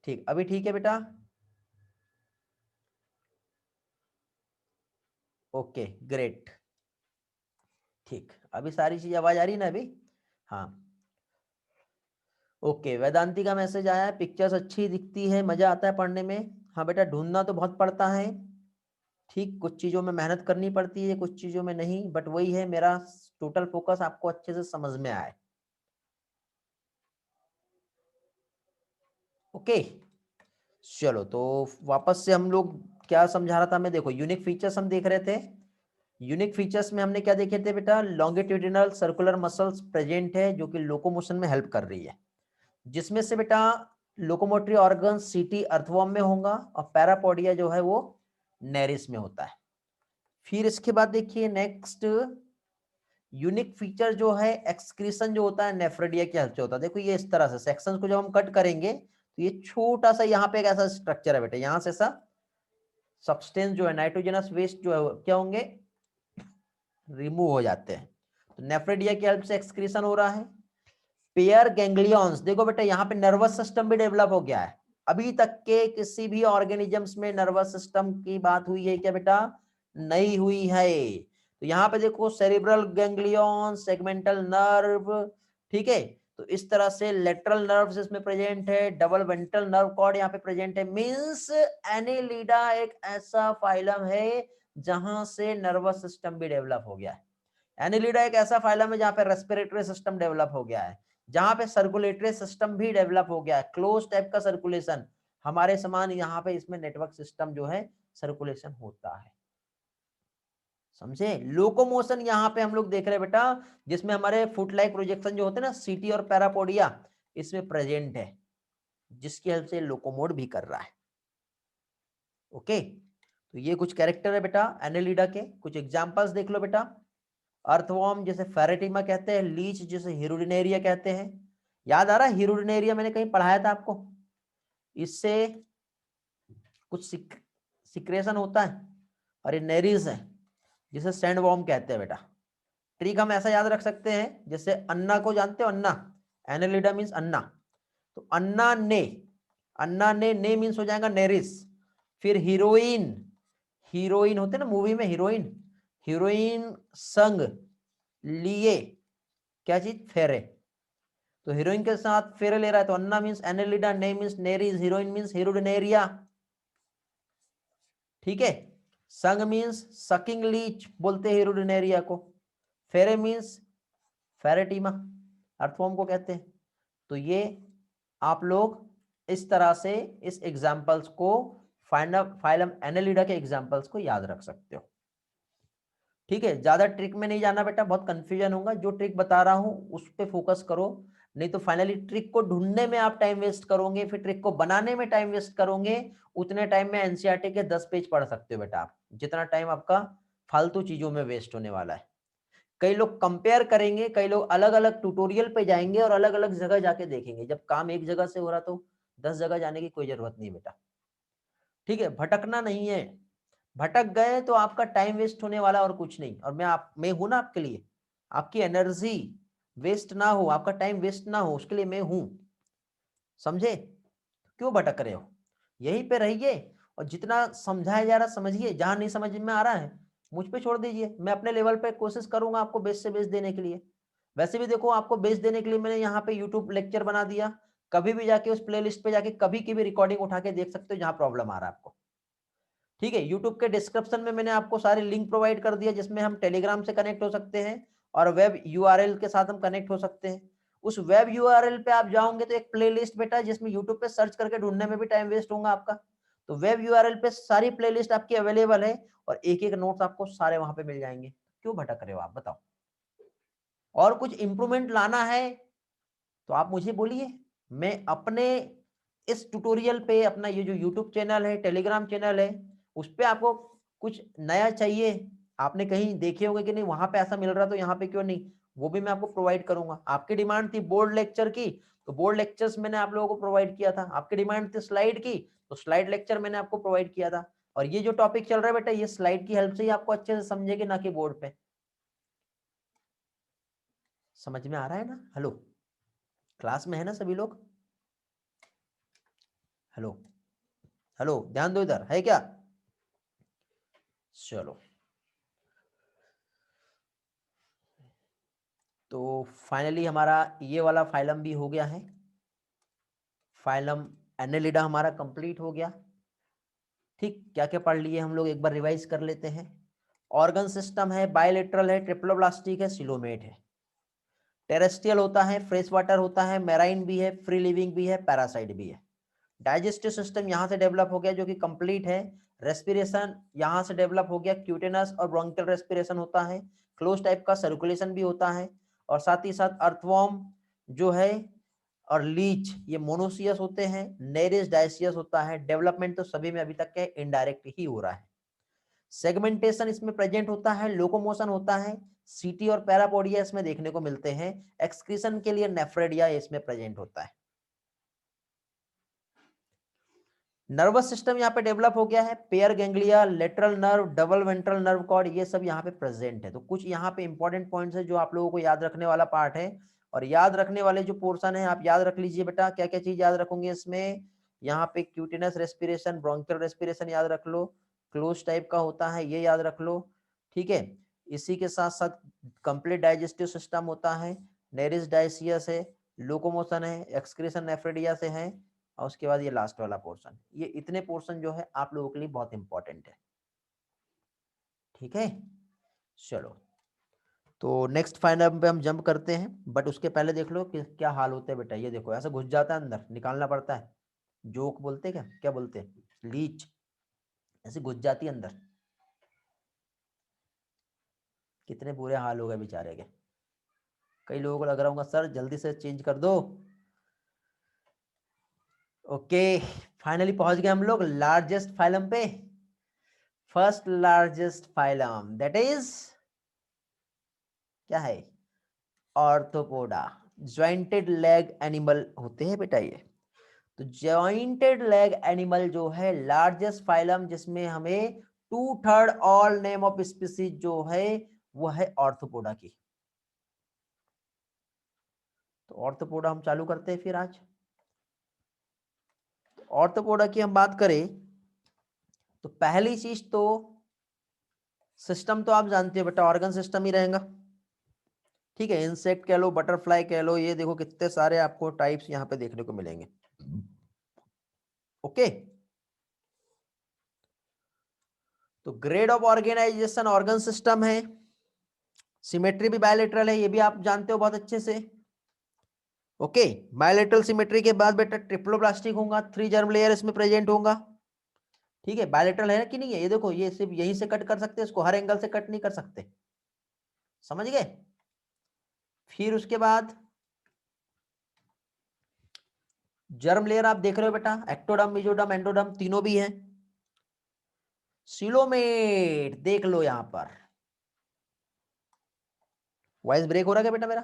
A: ठीक, अभी ठीक है बेटा। ओके ग्रेट, ठीक, अभी सारी चीज आवाज आ रही है ना अभी? हाँ। ओके, वेदांती का मैसेज आया है, पिक्चर्स अच्छी दिखती है, मजा आता है पढ़ने में। हाँ बेटा, ढूंढना तो बहुत पड़ता है, ठीक, कुछ चीजों में मेहनत करनी पड़ती है, कुछ चीजों में नहीं, बट वही है, मेरा टोटल फोकस आपको अच्छे से समझ में आए। ओके, चलो, तो वापस से हम लोग क्या समझा रहा था मैं, देखो यूनिक फीचर्स हम देख रहे थे। यूनिक फीचर्स में हमने क्या देखे थे बेटा, लॉन्गिट्यूडिनल सर्कुलर मसल्स प्रेजेंट है, जो कि लोकोमोशन में हेल्प कर रही है, जिसमें से बेटा लोकोमोटरी ऑर्गन सीटी अर्थवॉर्म में होगा, और पैरापोडिया जो है वो नेरिस में होता है। फिर इसके बाद देखिए नेक्स्ट यूनिक फीचर जो है, एक्सक्रीशन जो होता है नेफ्रेडिया की हेल्प से होता है। देखो ये इस तरह से सेक्शंस को जब हम कट करेंगे, तो ये छोटा सा यहाँ पे एक ऐसा स्ट्रक्चर है बेटा, यहाँ से ऐसा सब्सटेंस जो है, नाइट्रोजनस वेस्ट जो है क्या होंगे, रिमूव हो जाते हैं। तो नेफ्रेडिया की हेल्प से एक्सक्रीशन हो रहा है। पेयर गैंग्लियंस, देखो बेटा यहाँ पे नर्वस सिस्टम भी डेवलप हो गया है। अभी तक के किसी भी ऑर्गेनिजम्स में नर्वस सिस्टम की बात हुई है क्या बेटा? नहीं हुई है। तो यहाँ पे देखो सेरिब्रल गैंग्लियन, सेगमेंटल नर्व, ठीक है। तो इस तरह से लेटरल नर्व्स इसमें प्रेजेंट है, डबल वेंट्रल नर्व कॉर्ड यहाँ पे प्रेजेंट है। मींस एनेलिडा एक ऐसा फाइलम है जहां से नर्वस सिस्टम भी डेवलप हो गया है। एनिलिडा एक ऐसा फाइलम है जहां पे रेस्पिरेटरी सिस्टम डेवलप हो गया है, जहां पे सर्कुलेटरी सिस्टम भी डेवलप हो गया है, क्लोज टाइप का सर्कुलेशन हमारे समान यहाँ पे इसमें नेटवर्क सिस्टम जो है सर्कुलेशन होता है। समझे? लोकोमोशन यहाँ पे हम लोग देख रहे हैं बेटा, जिसमें हमारे फुट लाइक प्रोजेक्शन जो होते हैं ना, सीटी और पैरापोडिया इसमें प्रेजेंट है, जिसकी हेल्प से लोकोमोट भी कर रहा है। ओके, तो ये कुछ कैरेक्टर है बेटा एनेलिडा के। कुछ एग्जांपल्स देख लो बेटा। अर्थवॉर्म जिसे फेरेटिमा कहते हैं, लीच जिसे हिरुडिनेरिया कहते हैं। याद आ रहा है हिरुडिनेरिया, मैंने कहीं पढ़ाया था आपको। इससे कुछ सिक्रेशन होता है, और ये नेरीज है जिसे सैंडवॉर्म कहते हैं बेटा। ट्रिक हम ऐसा याद रख सकते हैं, जैसे अन्ना को जानते हो, अन्ना, एनेलिडा मीन्स अन्ना, तो अन्ना ने मीन्स हो जाएगा नेरिस। फिर हीरोइन, हीरोइन होते ना मूवी में, हीरोइन, हीरोइन संग लिए क्या चीज, फेरे, तो हीरोइन के साथ फेरे ले रहा है, तो अन्ना मीन्स एनेलिडा, ने means Nereis, heroine means Hirudinaria. ठीक है, संग मीन्स सकिंग लीच बोलते हैं हिरुडिनेरिया को, फेरे मीन्स फेरेटिमा, अर्थवॉर्म को कहते हैं। तो ये आप लोग इस तरह से इस एग्जाम्पल्स को फाइलम एनेलिडा के एग्जाम्पल्स को याद रख सकते हो। ठीक है, ज्यादा ट्रिक में नहीं जाना बेटा, बहुत कंफ्यूजन होगा। जो ट्रिक बता रहा हूं उस पर फोकस करो, नहीं तो फाइनली ट्रिक को ढूंढने में आप टाइम वेस्ट करोगे, फिर ट्रिक को बनाने में टाइम वेस्ट करोगे। उतने टाइम में एनसीईआरटी के 10 पेज पढ़ सकते हो बेटा आप, जितना टाइम आपका फालतू चीजों में वेस्ट होने वाला है। कई लोग कंपेयर करेंगे, कई लोग अलग अलग ट्यूटोरियल पे जाएंगे और अलग अलग जगह जाके देखेंगे। जब काम एक जगह से हो रहा तो 10 जगह जाने की कोई जरूरत नहीं बेटा। ठीक है, भटकना नहीं है, भटक गए तो आपका टाइम वेस्ट होने वाला और कुछ नहीं। और मैं हूं ना आपके लिए, आपकी एनर्जी वेस्ट ना हो, आपका टाइम वेस्ट ना हो, उसके लिए मैं हूं। समझे? क्यों भटक रहे हो? यहीं पे रहिए और जितना समझाया जा रहा समझिए, जहां नहीं समझ में आ रहा है मुझ पे छोड़ दीजिए, मैं अपने लेवल पे कोशिश करूंगा आपको बेस्ट से बेस्ट देने के लिए। वैसे भी देखो, आपको बेस्ट देने के लिए मैंने यहाँ पे यूट्यूब लेक्चर बना दिया, कभी भी जाके उस प्लेलिस्ट पे जाके कभी की भी रिकॉर्डिंग उठा के देख सकते हो जहां प्रॉब्लम आ रहा है आपको। ठीक है, यूट्यूब के डिस्क्रिप्शन में मैंने आपको सारे लिंक प्रोवाइड कर दिया, जिसमें हम टेलीग्राम से कनेक्ट हो सकते हैं और वेब यूआरएल के साथ हम कनेक्ट हो सकते हैं। उस वेब यूआरएल पे आप जाओगे तो एक प्लेलिस्ट बेटा, जिसमें यूट्यूब पे सर्च करके ढूंढने में भी टाइम वेस्ट होगा आपका, तो वेब यूआरएल पे सारी प्लेलिस्ट आपकी अवेलेबल है और एक एक नोट्स आपको सारे वहां पे मिल जाएंगे। क्यों भटक रहे हो आप, बताओ? और कुछ इंप्रूवमेंट लाना है तो आप मुझे बोलिए। मैं अपने इस ट्यूटोरियल पे, अपना ये जो यूट्यूब चैनल है, टेलीग्राम चैनल है, उस पे आपको कुछ नया चाहिए, आपने कहीं देखे होंगे कि नहीं वहां पे ऐसा मिल रहा, तो यहाँ पे क्यों नहीं, वो भी मैं आपको प्रोवाइड करूंगा। आपकी डिमांड थी बोर्ड लेक्चर की, तो बोर्ड लेक्चर्स मैंने आप लोगों को प्रोवाइड किया था। आपकी डिमांड थी स्लाइड की, तो स्लाइड लेक्चर मैंने आपको प्रोवाइड किया था। और ये जो टॉपिक चल रहा है बेटा, ये स्लाइड की हेल्प से ही आपको अच्छे से समझेगी, ना कि बोर्ड पे। समझ में आ रहा है ना? हेलो, क्लास में है ना सभी लोग? हेलो, हेलो, ध्यान दो, इधर है क्या? चलो, तो फाइनली हमारा ये वाला फाइलम भी हो गया है, फाइलम एनेलिडा हमारा कंप्लीट हो गया। ठीक, क्या क्या पढ़ लिए हम लोग, एक बार रिवाइज कर लेते हैं। ऑर्गन सिस्टम है, बायलेटरल है, ट्रिप्लोब्लास्टिक है, सिलोमेट है। टेरेस्ट्रियल होता है, फ्रेश वाटर होता है, मैराइन भी है, फ्री लिविंग भी है, पैरासाइट भी है। डाइजेस्टिव सिस्टम यहाँ से डेवलप हो गया, जो कि कंप्लीट है। रेस्पिरेशन यहाँ से डेवलप हो गया, क्यूटेनस और ब्रोंकियल रेस्पिरेशन होता है। क्लोज टाइप का सर्कुलेशन भी होता है। और साथ ही साथ अर्थवॉर्म जो है और लीच, ये मोनोसियस होते हैं। नेरिस डायसियस होता है। डेवलपमेंट तो सभी में अभी तक के इनडायरेक्ट ही हो रहा है। सेगमेंटेशन इसमें प्रेजेंट होता है, लोकोमोशन होता है, सीटी और पैरापोडिया इसमें देखने को मिलते हैं। एक्सक्रीशन के लिए नेफ्रेडिया इसमें प्रेजेंट होता है। नर्वस सिस्टम यहाँ पे डेवलप हो गया है, pair ganglia, lateral nerve, double ventral nerve cord, ये सब यहाँ पे प्रेजेंट है। तो कुछ यहाँ पे इंपॉर्टेंट पॉइंट्स है जो आप लोगों को याद रखने वाला पार्ट है। और याद रखने वाले जो पोर्शन है आप याद रख लीजिए बेटा। क्या क्या चीज याद रखोगे इसमें? यहाँ पे क्यूटिनस रेस्पिरेशन, ब्रोंकियल रेस्पिरेशन याद रख लो, क्लोज टाइप का होता है ये याद रख लो। ठीक है, इसी के साथ साथ कंप्लीट डाइजेस्टिव सिस्टम होता है, नेरिस डायसियस है, लोकोमोशन है, एक्सक्रीशन नेफ्रेडिया से है, और उसके बाद ये लास्ट वाला पोर्शन। ये इतने पोर्शन जो है आप लोगों के लिए बहुत इंपॉर्टेंट है। ठीक है, चलो तो नेक्स्ट फाइनल पे हम जंप करते हैं, बट उसके पहले देख लो कि क्या हाल होता है बेटा। ये देखो ऐसा घुस जाता है अंदर, निकालना पड़ता है। जोक बोलते हैं, क्या क्या बोलते हैं, लीच, ऐसे घुस जाती है अंदर। कितने बुरे हाल हो गए बेचारे के। कई लोगों को लग रहा होगा सर जल्दी से चेंज कर दो। ओके, फाइनली पहुंच गए हम लोग लार्जेस्ट फाइलम पे। First largest phylum that is क्या है, ऑर्थोपोडा। ज्वाइंटेड लेग एनिमल होते हैं बेटा ये। तो ज्वाइंटेड लेग एनिमल जो है लार्जेस्ट फाइलम, जिसमें हमें 2/3 ऑल नेम ऑफ स्पीसीज जो है वो है ऑर्थोपोडा की। तो ऑर्थोपोडा हम चालू करते हैं फिर आज। ऑर्थोपोडा की हम बात करें तो पहली चीज तो सिस्टम तो आप जानते हो बेटा, ऑर्गन सिस्टम ही रहेगा। ठीक है, इंसेक्ट कह लो, बटरफ्लाई कह लो, ये देखो कितने सारे आपको टाइप्स यहाँ पे देखने को मिलेंगे। ओके, तो grade of organization organ system है। सिमेट्री भी बायलेटरल है, ये भी आप जानते हो बहुत अच्छे से। ओके, बायलेटरल सिमेट्री के बाद बेटा ट्रिप्लोप्लास्टिक होगा, 3 जर्म लेयर इसमें प्रेजेंट होगा। ठीक है, बायलेटरल है कि नहीं है, ये देखो ये सिर्फ यहीं से कट कर सकते हैं, इसको हर एंगल से कट नहीं कर सकते, समझ गए। फिर उसके बाद जर्म लेयर आप देख रहे हो बेटा, एक्टोडर्म, मेसोडर्म, एंडोडर्म तीनों भी है। सिलोमेट देख लो यहां पर, वॉइस ब्रेक हो रहा है क्या बेटा मेरा।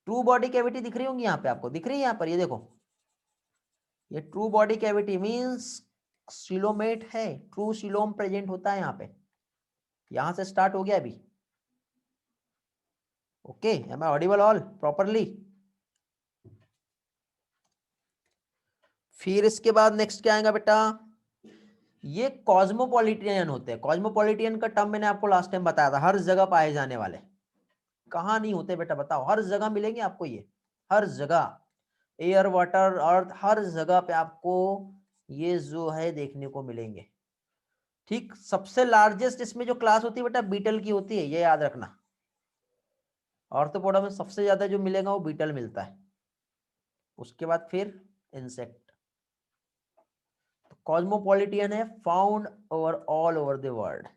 A: ट्रू बॉडी कैविटी दिख रही होंगी यहाँ पे आपको, दिख रही है यहाँ पर, ये देखो ये true body cavity means coelomate है, ट्रू सिलोम प्रेजेंट होता है यहाँ पे। यहां से स्टार्ट हो गया अभी। Okay, am I audible all properly. फिर इसके बाद नेक्स्ट क्या आएगा बेटा, ये कॉस्मोपॉलिटियन होते हैं। कॉस्मोपॉलिटियन का टर्म मैंने आपको लास्ट टाइम बताया था, हर जगह पाए जाने वाले। कहाँ नहीं होते बेटा बताओ, हर जगह मिलेंगे आपको ये, हर जगह, एयर वाटर अर्थ हर जगह पे आपको ये जो है देखने को मिलेंगे। ठीक, सबसे लार्जेस्ट इसमें जो क्लास होती है बेटा बीटल की होती है, ये याद रखना। ऑर्थोपोडा में सबसे ज्यादा जो मिलेगा वो बीटल मिलता है, उसके बाद फिर इंसेक्ट। तो कॉस्मोपॉलिटियन है, found over all over the world.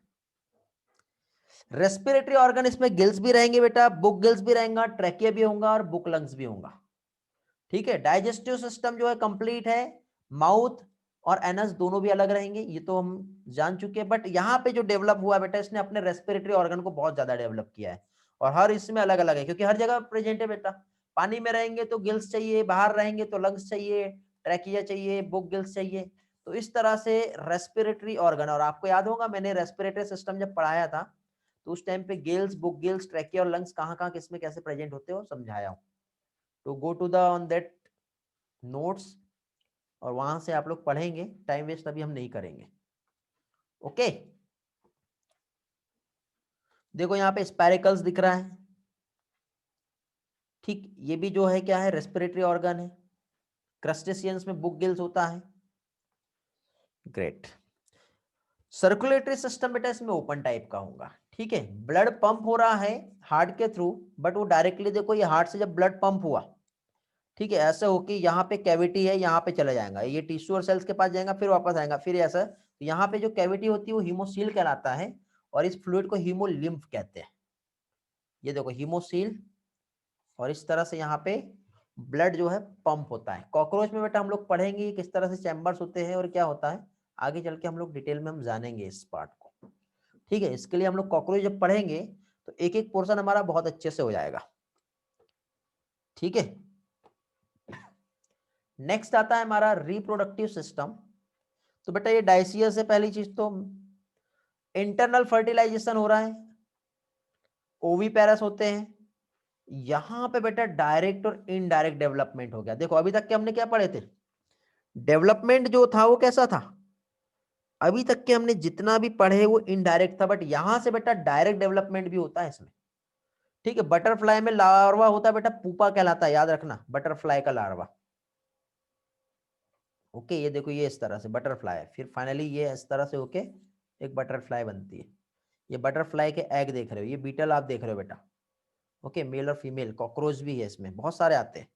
A: Respiratory organ इसमें गिल्स भी रहेंगे बेटा, बुक गिल्स भी रहेगा, ट्रैकिया भी होगा और बुक लंग्स भी होगा। ठीक है, डाइजेस्टिव सिस्टम जो है कंप्लीट है, माउथ और एनस दोनों भी अलग रहेंगे, ये तो हम जान चुके हैं। बट यहाँ पे जो डेवलप हुआ बेटा, इसने अपने रेस्पिरेटरी ऑर्गन को बहुत ज्यादा डेवलप किया है, और हर इसमें अलग अलग है, क्योंकि हर जगह प्रेजेंट है बेटा। पानी में रहेंगे तो गिल्स चाहिए, बाहर रहेंगे तो लंग्स चाहिए, ट्रैकिया चाहिए, बुक गिल्स चाहिए। तो इस तरह से रेस्पिरेटरी ऑर्गन, और आपको याद होगा मैंने रेस्पिरेटरी सिस्टम जब पढ़ाया था तो उस टाइम पे गिल्स, बुक गिल्स, ट्रैकिया और लंग्स कहाँ कहाँ किसमें कैसे प्रेजेंट होते हो समझाया हूँ। तो go to the on that notes, और वहां से आप लोग पढ़ेंगे, टाइम वेस्ट अभी हम नहीं करेंगे। ओके, देखो यहाँ पे स्पाइरिकल्स दिख रहा है। ठीक, ये भी जो है क्या है, रेस्पिरेटरी ऑर्गन है। क्रस्टेशियंस में बुक गिल्स होता है। ग्रेट। सर्कुलेटरी सिस्टम बेटा इसमें ओपन टाइप का होगा। ठीक है, ब्लड पंप हो रहा है हार्ट के थ्रू, बट वो डायरेक्टली देखो ये हार्ट से जब ब्लड पंप हुआ, ठीक है, ऐसा हो कि यहाँ पे कैविटी है, यहाँ पे चला जाएगा, ये टिश्यू और सेल्स के पास जाएगा, फिर वापस आएगा, फिर ऐसा। तो यहाँ पे जो कैविटी होती है वो हीमोसील कहलाता है, और इस फ्लूइड को हीमोलिम्फ कहते हैं। ये देखो हीमोसील, और इस तरह से यहाँ पे ब्लड जो है पंप होता है। कॉकरोच में बेटा हम लोग पढ़ेंगे किस तरह से चैम्बर्स होते हैं और क्या होता है, आगे चल के हम लोग डिटेल में हम जानेंगे इस पार्ट को। ठीक है, इसके लिए हम लोग कॉकरोच जब पढ़ेंगे तो एक एक पोर्शन हमारा बहुत अच्छे से हो जाएगा। ठीक है, नेक्स्ट आता है हमारा रिप्रोडक्टिव सिस्टम। तो बेटा ये डायसियस है, पहली चीज तो इंटरनल फर्टिलाइजेशन हो रहा है, ओवीपेरस होते हैं। यहां पे बेटा डायरेक्ट और इनडायरेक्ट डेवलपमेंट हो गया। देखो अभी तक के हमने क्या पढ़े थे, डेवलपमेंट जो था वो कैसा था, अभी तक के हमने जितना भी पढ़े वो इनडायरेक्ट था, बट यहां से बेटा डायरेक्ट डेवलपमेंट भी होता है इसमें। ठीक है, बटरफ्लाई में लार्वा होता है बेटा, पुपा कहलाता है, याद रखना, बटरफ्लाई का लार्वा। ओके, ये देखो ये इस तरह से बटरफ्लाई है, फिर फाइनली ये इस तरह से होके एक बटरफ्लाई बनती है। ये बटरफ्लाई के एग देख रहे हो, ये बीटल आप देख रहे हो बेटा। ओके, मेल और फीमेल, कॉकरोच भी है इसमें, बहुत सारे आते हैं।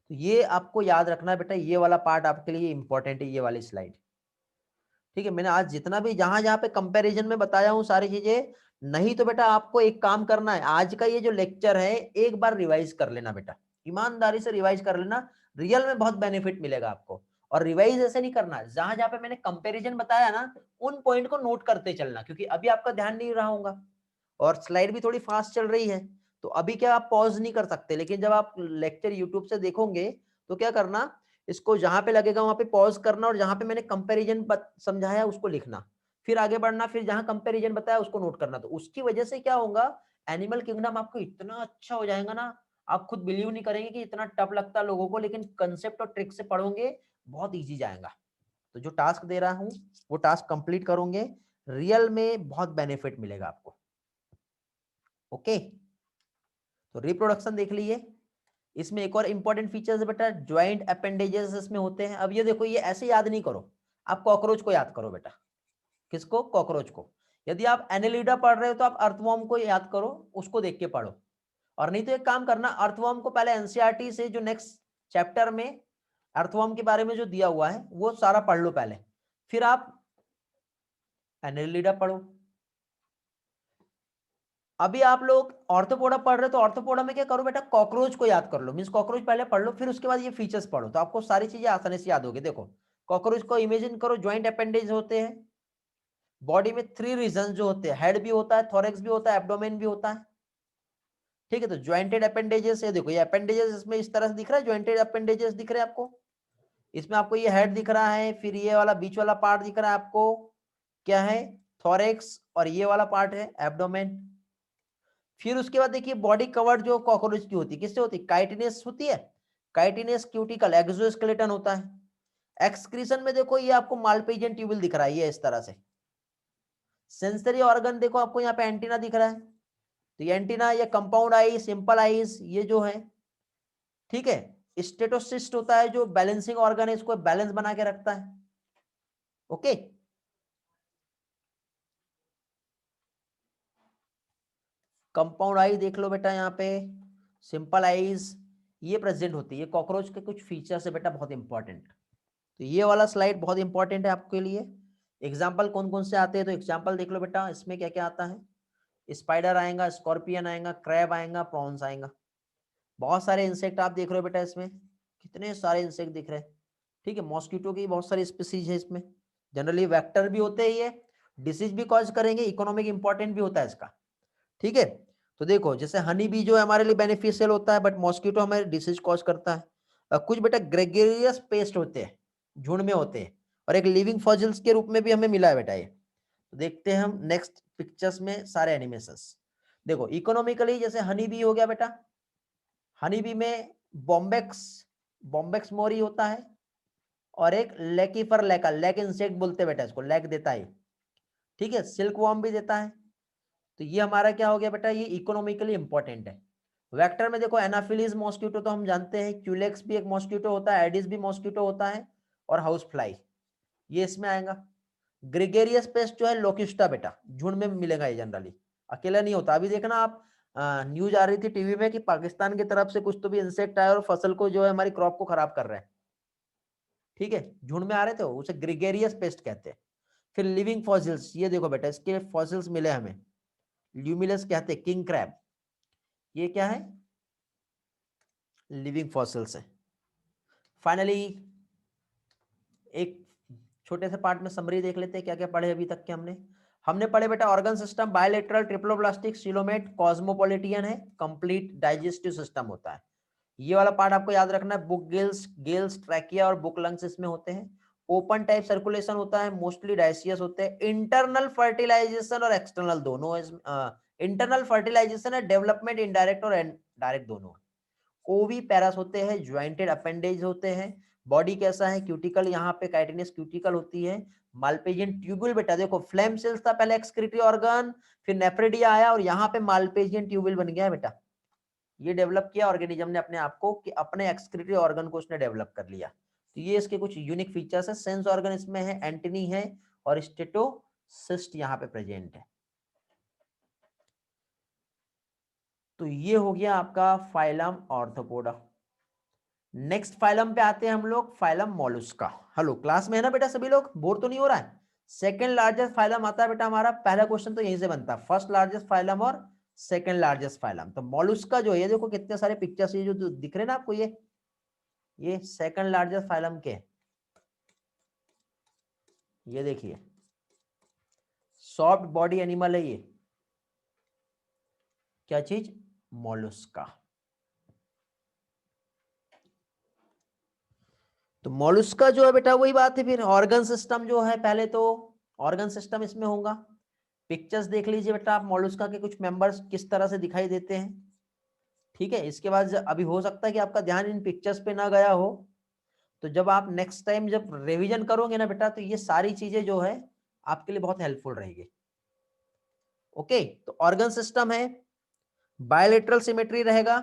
A: तो ये आपको याद रखना है बेटा, ये वाला पार्ट आपके लिए इंपॉर्टेंट है, ये वाली स्लाइड। ठीक है, मैंने आज जितना भी जहां जहां पे कंपैरिजन में बताया हूँ सारी चीजें, नहीं तो बेटा आपको एक काम करना है, आज का ये जो लेक्चर है एक बार रिवाइज कर लेना बेटा, ईमानदारी से रिवाइज कर लेना, रियल में बहुत बेनिफिट मिलेगा आपको। और रिवाइज ऐसे नहीं करना, जहां जहां पे मैंने कंपैरिजन बताया ना, उन पॉइंट को नोट करते चलना, क्योंकि अभी आपका ध्यान नहीं रहा होगा और स्लाइड भी थोड़ी फास्ट चल रही है, तो अभी क्या आप पॉज नहीं कर सकते, लेकिन जब आप लेक्चर यूट्यूब से देखोगे तो क्या करना, इसको जहां पे लगेगा वहां पे पॉज करना, और जहां पे मैंने कंपैरिजन समझाया उसको लिखना, फिर आगे बढ़ना, फिर जहां कंपैरिजन बताया उसको नोट करना। तो उसकी वजह से क्या होगा, एनिमल किंगडम आपको इतना अच्छा हो जाएगा ना, आप खुद बिलीव नहीं करेंगे कि इतना टफ लगता है लोगों को, लेकिन कंसेप्ट और ट्रिक से पढ़ोगे बहुत ईजी जाएगा। तो जो टास्क दे रहा हूं वो टास्क कंप्लीट करोगे, रियल में बहुत बेनिफिट मिलेगा आपको। ओके, तो रिप्रोडक्शन देख लीजिए। इसमें एक और इंपॉर्टेंट फीचर्स है बेटा, ज्वाइंट अपेंडेजेस इसमें होते हैं। अब ये देखो, ये ऐसे याद नहीं करो, आप कॉकरोच को याद करो बेटा। किसको? कॉकरोच को। यदि आप एनेलिडा पढ़ रहे हो तो आप अर्थवॉर्म को याद करो, उसको देख के पढ़ो। और नहीं तो एक काम करना, अर्थवॉर्म को पहले एनसीईआरटी से जो नेक्स्ट चैप्टर में अर्थवॉर्म के बारे में जो दिया हुआ है वो सारा पढ़ लो पहले, फिर आप एनेलिडा पढ़ो। अभी आप लोग ऑर्थोपोडा पढ़ रहे हो तो ऑर्थोपोडा में क्या करो बेटा, कॉकरोच को याद कर लो, मींस कॉकरोच पहले पढ़ लो, फिर उसके बाद ये फीचर्स पढ़ो, तो आपको सारी चीजें आसानी से याद होगी। देखो, कॉकरोच को इमेजिन करो, ज्वाइंट अपेंडेज होते हैं, बॉडी में 3 रीजन जो होते हैं, हेड भी होता है, थोरेक्स भी होता है, एब्डोमेन भी होता है। ठीक है, तो ज्वाइंटेड अपेंडेजेस, ये देखो ये अपेंडेजेस इसमें इस तरह से दिख रहा है, ज्वाइंटेड अपेंडेजेस दिख रहे हैं आपको। इसमें आपको ये हेड दिख रहा है, फिर ये वाला बीच वाला पार्ट दिख रहा है आपको, क्या है? थोरेक्स, और ये वाला पार्ट है एब्डोमेन। फिर उसके बाद देखिए बॉडी कवर्ड जो कॉकरोच की होती है, किससे होती है? काइटिनेस होती है, काइटिनेस क्यूटिकल, एक्सोस्केलेटन होता है। एक्सक्रीशन में देखो ये आपको मालपेजियन ट्यूबुल दिख रहा है, ये इस तरह से। सेंसरी ऑर्गन देखो आपको यहाँ पे एंटीना दिख रहा है, तो ये एंटीना, ये कंपाउंड आई, सिंपल आईज, ये जो है, ठीक है। स्टेटोसिस्ट होता है जो बैलेंसिंग ऑर्गन है, इसको बैलेंस बना के रखता है। ओके, कंपाउंड आई देख लो बेटा यहाँ पे, सिंपल आईज, ये प्रेजेंट होती है। ये कॉकरोच के कुछ फीचर्स है बेटा, बहुत इंपॉर्टेंट। तो ये वाला स्लाइड बहुत इंपॉर्टेंट है आपके लिए। एग्जाम्पल कौन कौन से आते हैं, तो एग्जाम्पल देख लो बेटा, इसमें क्या क्या आता है। स्पाइडर आएगा, स्कॉर्पियन आएगा, क्रैब आएगा, प्रॉन्स आएगा। बहुत सारे इंसेक्ट आप देख रहे हो बेटा, इसमें कितने सारे इंसेक्ट दिख रहे हैं। ठीक है, मॉस्किटो की बहुत सारी स्पीसीज है इसमें, जनरली वेक्टर भी होते हैं, ये डिसीज भी कॉज करेंगे, इकोनॉमिक इंपॉर्टेंट भी होता है इसका। ठीक है, तो देखो जैसे हनी बी जो है हमारे लिए बेनिफिशियल होता है, बट मॉस्किटो हमारे डिसीज कॉज करता है। कुछ बेटा ग्रेगेरियस पेस्ट होते हैं, झुंड में होते हैं, और एक लिविंग फॉसिल्स के रूप में भी हमें मिला है बेटा ये। तो देखते हैं हम नेक्स्ट पिक्चर्स में सारे एनिमेशंस। देखो इकोनॉमिकली जैसे हनी बी हो गया बेटा, हनी बी में बॉम्बेक्स, बॉम्बेक्स मोरी होता है, और एक लेकीफर लेका, लेक इंसेक्ट बोलते हैं बेटा इसको, लेक देता है। ठीक है, सिल्क वॉर्म भी देता है। तो ये हमारा क्या हो गया बेटा, ये इकोनॉमिकली इंपॉर्टेंट है। वेक्टर में देखो एनाफिलीज मॉस्किटो तो हम जानते हैं, क्यूलेक्स भी एक मॉस्किटो होता है, एडिस भी मॉस्किटो होता है, और हाउस फ्लाई, ये इसमें आएगा। ग्रेगेरियस पेस्ट जो है लोकिस्टा बेटा, झुंड में मिलेगा ये, जनरली अकेला नहीं होता। अभी देखना आप, न्यूज आ रही थी टीवी में कि पाकिस्तान की तरफ से कुछ तो भी इंसेक्ट आया और फसल को जो है हमारी क्रॉप को खराब कर रहे हैं। ठीक है, झुंड में आ रहे थे, उसे ग्रेगेरियस पेस्ट कहते हैं। फिर लिविंग फॉसिल्स, ये देखो बेटा इसके फॉसिल्स मिले हमें, ल्यूमिलस कहते हैं, किंग क्रैब, ये क्या है? लिविंग फॉसिल्स है। फाइनली एक छोटे से पार्ट में समरी देख लेते हैं, क्या क्या पढ़े अभी तक के हमने। हमने पढ़े बेटा organ system, bilateral, triploblastic, coelomate, cosmopolitan है, कंप्लीट डाइजेस्टिव सिस्टम होता है। ये वाला पार्ट आपको याद रखना है, बुक गिल्स, गिल्स, ट्रैकिया और बुक लंग्स इसमें होते हैं। ओपन टाइप सर्कुलेशन होता है, मोस्टली डायसियस होते हैं। इंटरनल फर्टिलाइजेशन और एक्सटर्नल दोनों, इंटरनल फर्टिलाइजेशन है, डेवलपमेंट इनडायरेक्ट और डायरेक्ट दोनों। ओवी पैरास होते हैं, ज्वाइंटेड अपेंडेज होते हैं। बॉडी कैसा है? क्यूटिकल, यहाँ पे काइटिनस क्यूटिकल होती है। मालपेजियन ट्यूबुल बेटा देखो, फ्लेम सेल्स था पहले एक्सक्रीटरी ऑर्गन, फिर नेफ्रेडिया आया और यहाँ पे मालपेजियन ट्यूबुल बन गया बेटा। ये डेवलप किया ऑर्गेनिज्म ने अपने आप को, कि अपने एक्सक्रीटरी ऑर्गन को उसने डेवलप कर लिया। तो ये इसके कुछ यूनिक फीचर्स है। सेंस ऑर्गन इसमें है, एंटनी है, और स्टेटोसिस्ट यहाँ पे प्रेजेंट है। तो ये हो गया आपका फाइलम ऑर्थोपोडा। नेक्स्ट फाइलम पे आते हैं हम लोग, फाइलम मोलुस्का। हेलो, क्लास में है ना बेटा सभी लोग? बोर तो नहीं हो रहा है? सेकंड लार्जेस्ट फाइलम आता है बेटा हमारा, पहला क्वेश्चन तो यहीं से बनता है, फर्स्ट लार्जेस्ट फाइलम और सेकंड लार्जेस्ट फाइलम। तो मोलुस्का जो है, ये देखो कितने सारे पिक्चर्स ये जो दिख रहे हैं ना आपको, ये सेकंड लार्जेस्ट फाइलम के, ये देखिए सॉफ्ट बॉडी एनिमल है ये, क्या चीज? मोलुस्का। तो मोलुस्का जो है बेटा वही बात है, फिर ऑर्गन सिस्टम जो है, पहले तो ऑर्गन सिस्टम इसमें होगा। पिक्चर्स देख लीजिए बेटा आप, मोलुस्का के कुछ मेंबर्स किस तरह से दिखाई देते हैं। ठीक है, इसके बाद अभी हो सकता है कि आपका ध्यान इन पिक्चर्स पे ना गया हो, तो जब आप नेक्स्ट टाइम जब रिवीजन करोगे ना बेटा, तो ये सारी चीजें जो है आपके लिए बहुत हेल्पफुल रहेगी। ओके, तो ऑर्गन सिस्टम है, बायलेटरल सिमेट्री रहेगा।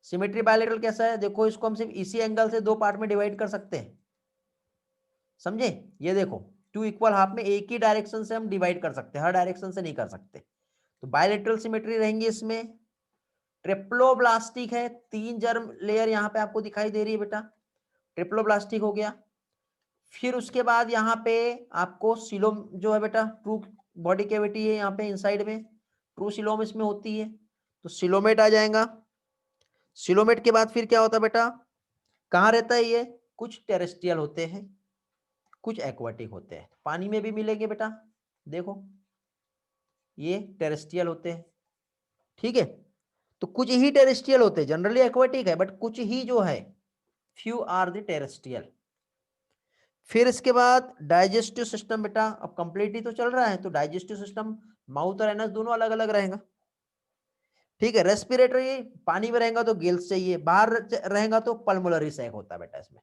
A: सिमेट्री बायलेटरल कैसा है? देखो इसको हम सिर्फ इसी एंगल से दो पार्ट में डिवाइड कर सकते हैं, समझे? ये देखो, टू इक्वल हाफ में एक ही डायरेक्शन से हम डिवाइड कर सकते हैं, हर डायरेक्शन से नहीं कर सकते। तो बायलेटरल सिमेट्री रहेंगी इसमें। ट्रिप्लोब्लास्टिक है, 3 जर्म लेयर यहाँ पे आपको दिखाई दे रही है बेटा, ट्रिप्लोब्लास्टिक हो गया। फिर उसके बाद यहाँ पे आपको सिलोम जो है बेटा, ट्रू बॉडी कैविटी है यहाँ पे इनसाइड में, ट्रू सिलोम इसमें होती है, तो सिलोमेट आ जाएगा। सिलोमेट के बाद फिर क्या होता है बेटा, कहाँ रहता है ये? कुछ टेरेस्ट्रियल होते हैं, कुछ एक्वाटिक होते हैं, पानी में भी मिलेंगे बेटा, देखो ये टेरेस्ट्रियल होते हैं। ठीक है, तो कुछ ही टेरेस्ट्रियल होते हैं, जनरली एक्वाटिक है बट कुछ ही जो है, फ्यू आर द टेरेस्ट्रियल। फिर इसके बाद डाइजेस्टिव सिस्टम बेटा, अब कंप्लीट ही तो चल रहा है, तो डाइजेस्टिव सिस्टम माउथ और एनस दोनों अलग अलग रहेगा। ठीक है, रेस्पिरेटरी पानी में रहेगा तो गिल्स चाहिए, बाहर रहेगा तो पल्मोनरी सैक होता है बेटा इसमें।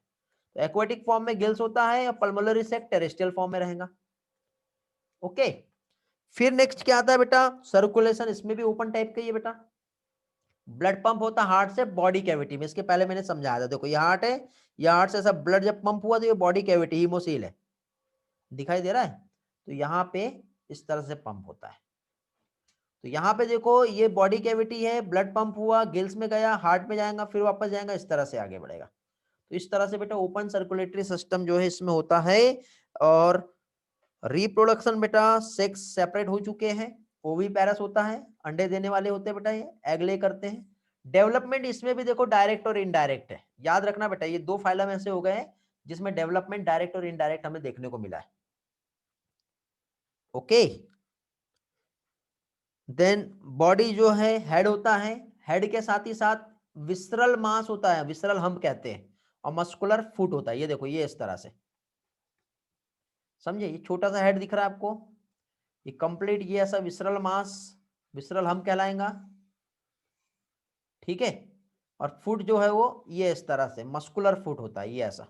A: तो एक्वाटिक फॉर्म में गिल्स होता है और पल्मोनरी सैक टेरेस्ट्रियल फॉर्म में रहेगा। ओके, फिर नेक्स्ट क्या आता है बेटा? सर्कुलेशन, इसमें भी ओपन टाइप का ही है बेटा। ब्लड पंप होता है हार्ट से बॉडी कैविटी में, इसके पहले मैंने समझाया था, देखो ये हार्ट है, ये हार्ट से ऐसा ब्लड जब पंप हुआ तो ये बॉडी कैविटी हीमोसील है, दिखाई दे रहा है? तो यहाँ पे इस तरह से पंप होता है। तो यहाँ पे देखो ये बॉडी कैविटी है, ब्लड पंप हुआ, गिल्स में गया, हार्ट में जाएगा, फिर वापस जाएगा, इस तरह से आगे बढ़ेगा। तो इस तरह से बेटा ओपन सर्कुलेटरी सिस्टम जो है इसमें होता है। और रिप्रोडक्शन बेटा, सेक्स सेपरेट हो चुके हैं, ओवीपेरस होता है, अंडे देने वाले होते हैं बेटा, ये एग ले करते हैं। डेवलपमेंट इसमें भी देखो डायरेक्ट और इनडायरेक्ट है, याद रखना बेटा, ये दो फाइलम ऐसे हो गए हैं जिसमें डेवलपमेंट डायरेक्ट और इनडायरेक्ट हमें देखने को मिला है। ओके, देन बॉडी जो है, हेड होता है, हेड के साथ ही साथ विसरल मास होता है, विसरल हम कहते हैं, और मस्कुलर फुट होता है, ये देखो ये इस तरह से, समझे? ये छोटा सा हेड दिख रहा है आपको, ये कंप्लीट ये ऐसा विसरल मास, विसरल हम कहलाएगा। ठीक है, और फुट जो है वो ये इस तरह से मस्कुलर फुट होता है, ये ऐसा।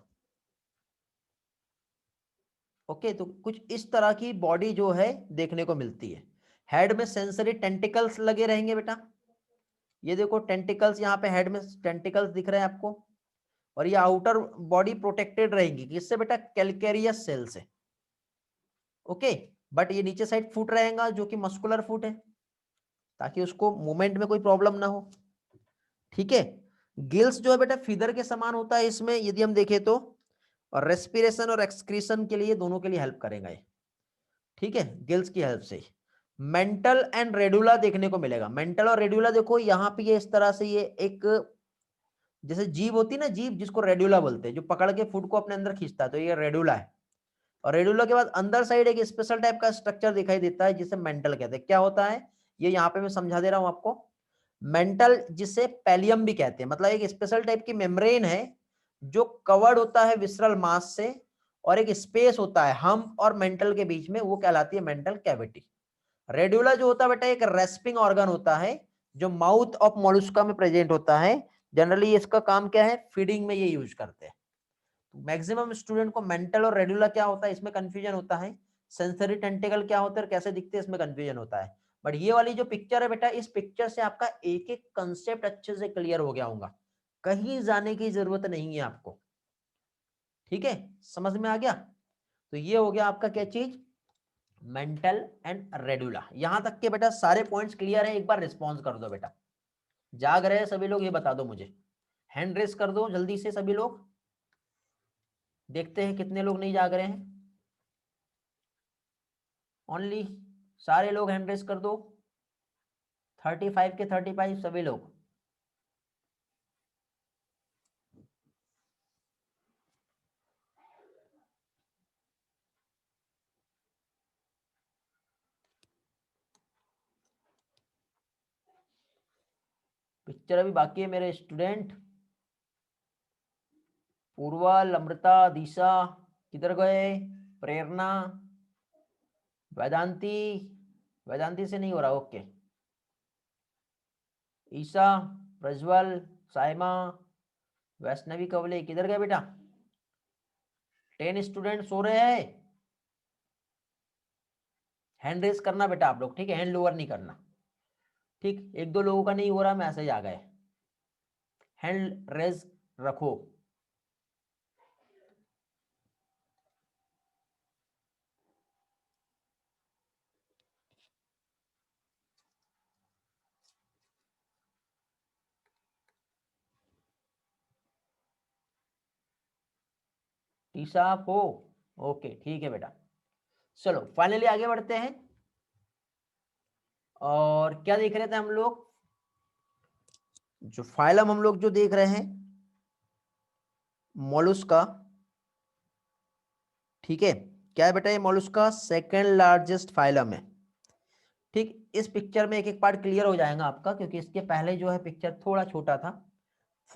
A: ओके, तो कुछ इस तरह की बॉडी जो है देखने को मिलती है। हेड में सेंसरी टेंटिकल्स लगे रहेंगे बेटा, ये देखो टेंटिकल्स, यहाँ पे हेड में टेंटिकल्स दिख रहे हैं आपको। और ये आउटर बॉडी प्रोटेक्टेड रहेगी किससे बेटा? कैलकेरियस सेल से। ओके, बट ये नीचे साइड फुट रहेगा जो कि मस्कुलर फुट है, ताकि उसको मूवमेंट में कोई प्रॉब्लम ना हो। ठीक है, गिल्स जो है बेटा फीदर के समान होता है इसमें, यदि हम देखें तो, और रेस्पिरेशन और एक्सक्रीशन के लिए, दोनों के लिए हेल्प करेगा ये। ठीक है, गिल्स की हेल्प से। मेंटल एंड रेडुला देखने को मिलेगा, मेंटल और रेडुला देखो यहाँ पे ये इस तरह से, ये एक जैसे जीभ होती है ना, जीभ जिसको रेडुला बोलते हैं, जो पकड़ के फूड को अपने अंदर खींचता है, तो ये रेडुला है। और रेडुला के बाद अंदर साइड एक स्पेशल टाइप का स्ट्रक्चर दिखाई देता है जिसे मेंटल कहते हैं। क्या होता है ये, यहाँ पे मैं समझा दे रहा हूं आपको। मेंटल जिसे पैलियम भी कहते हैं, मतलब एक स्पेशल टाइप की मेम्ब्रेन है जो कवर्ड होता है विसरल मास से, और एक स्पेस होता है हम और मेंटल के बीच में, वो कहलाती है मेंटल कैविटी। रेडुला जो होता है बेटा एक रेस्पिंग ऑर्गन होता है जो माउथ ऑफ मोलुस्का में प्रेजेंट होता है। जनरली इसका काम क्या है? फीडिंग में ये यूज करते हैं। मैक्सिमम स्टूडेंट को मेंटल और रेडुला क्या होता है इसमें कंफ्यूजन होता है, सेंसरी टेंटिकल क्या होता है और कैसे दिखते हैं इसमें कंफ्यूजन होता है। बट ये वाली जो पिक्चर है बेटा, इस पिक्चर से आपका एक एक कंसेप्ट अच्छे से क्लियर हो गया होगा, कहीं जाने की जरूरत नहीं है आपको। ठीक है, समझ में आ गया? तो ये हो गया आपका क्या चीज? Mental and radula. यहां तक के बेटा सारे पॉइंट्स क्लियर है? एक बार रिस्पॉन्स कर दो बेटा। जाग रहे हैं सभी लोग, ये बता दो मुझे, हैंड रेस कर दो जल्दी से सभी लोग, देखते हैं कितने लोग नहीं जाग रहे हैं। ओनली सारे लोग हैंड रेस कर दो, 35 के 35 सभी लोग। पिक्चर अभी बाकी है मेरे स्टूडेंट। पूर्वा, अमृता, दिशा किधर गए? प्रेरणा, वेदांती, वेदांती से नहीं हो रहा, ओके। ईशा, प्रज्वल, साइमा, वैष्णवी, कवले किधर गए बेटा? 10 स्टूडेंट सो रहे हैं। हैंड रेस करना बेटा आप लोग, ठीक है, हैंड लोअर नहीं करना, ठीक। एक दो लोगों का नहीं हो रहा, मैसेज आ गए, हैंड रेस रखो। ईशा आप हो, ओके ठीक है बेटा। चलो फाइनली आगे बढ़ते हैं। और क्या देख रहे थे हम लोग? जो फाइलम हम लोग जो देख रहे हैं, मोलुस्का, ठीक है। क्या है बेटा ये? मोलुस्का सेकंड लार्जेस्ट फाइलम है, ठीक। इस पिक्चर में एक एक पार्ट क्लियर हो जाएगा आपका, क्योंकि इसके पहले जो है पिक्चर थोड़ा छोटा था।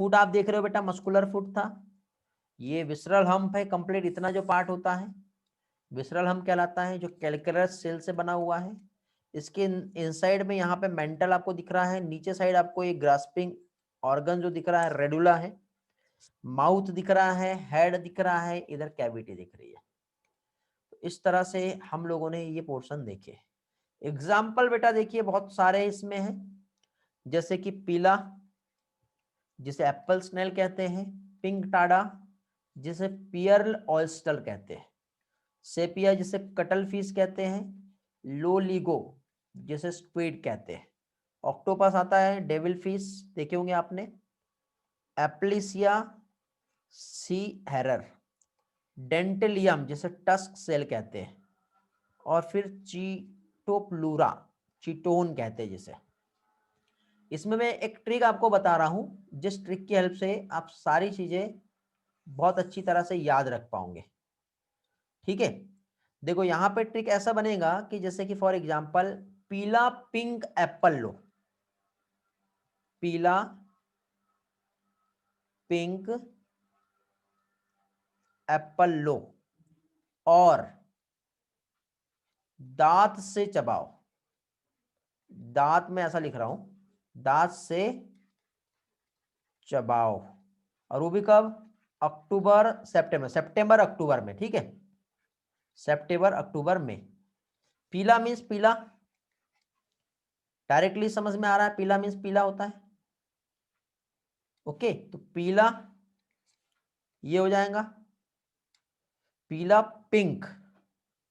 A: फुट आप देख रहे हो बेटा, मस्कुलर फुट था। ये विसरल हम्प है, कंप्लीट इतना जो पार्ट होता है विसरल हम्प कहलाता है, जो कैलकुलस सेल से बना हुआ है। इसके इनसाइड में यहाँ पे मेंटल आपको दिख रहा है, नीचे साइड आपको एक ग्रास्पिंग ऑर्गन जो दिख रहा है रेडुला है, माउथ दिख रहा है, हेड दिख रहा है, इधर कैविटी दिख रही है। तो इस तरह से हम लोगों ने ये पोर्शन देखे। एग्जाम्पल बेटा देखिए बहुत सारे इसमें हैं, जैसे कि पीला जिसे एप्पल स्नेल कहते हैं, पिंक टाडा जिसे पियर्ल ऑयस्टर कहते हैं, सेपिया जिसे कटल फिश कहते हैं, लोलिगो जिसे स्क्विड कहते हैं, ऑक्टोपस आता है, डेविल फिश देखे होंगे आपने, एप्लिसिया सी हेरर, डेंटेलियम जिसे टस्क सेल कहते हैं, और फिर चीटोप्लूरा चीटोन कहते हैं जिसे। इसमें मैं एक ट्रिक आपको बता रहा हूं, जिस ट्रिक की हेल्प से आप सारी चीजें बहुत अच्छी तरह से याद रख पाओगे, ठीक है। देखो यहां पे ट्रिक ऐसा बनेगा कि जैसे कि फॉर एग्जांपल पीला पिंक एप्पल लो, पीला पिंक एप्पल लो और दांत से चबाओ, दांत में ऐसा लिख रहा हूं, दांत से चबाओ, और वो भी कब? अक्टूबर सितंबर, सितंबर अक्टूबर में, ठीक है, सितंबर अक्टूबर में। पीला मीन्स पीला, डायरेक्टली समझ में आ रहा है, पीला मीन्स पीला होता है, ओके। तो पीला ये हो जाएगा, पीला पिंक,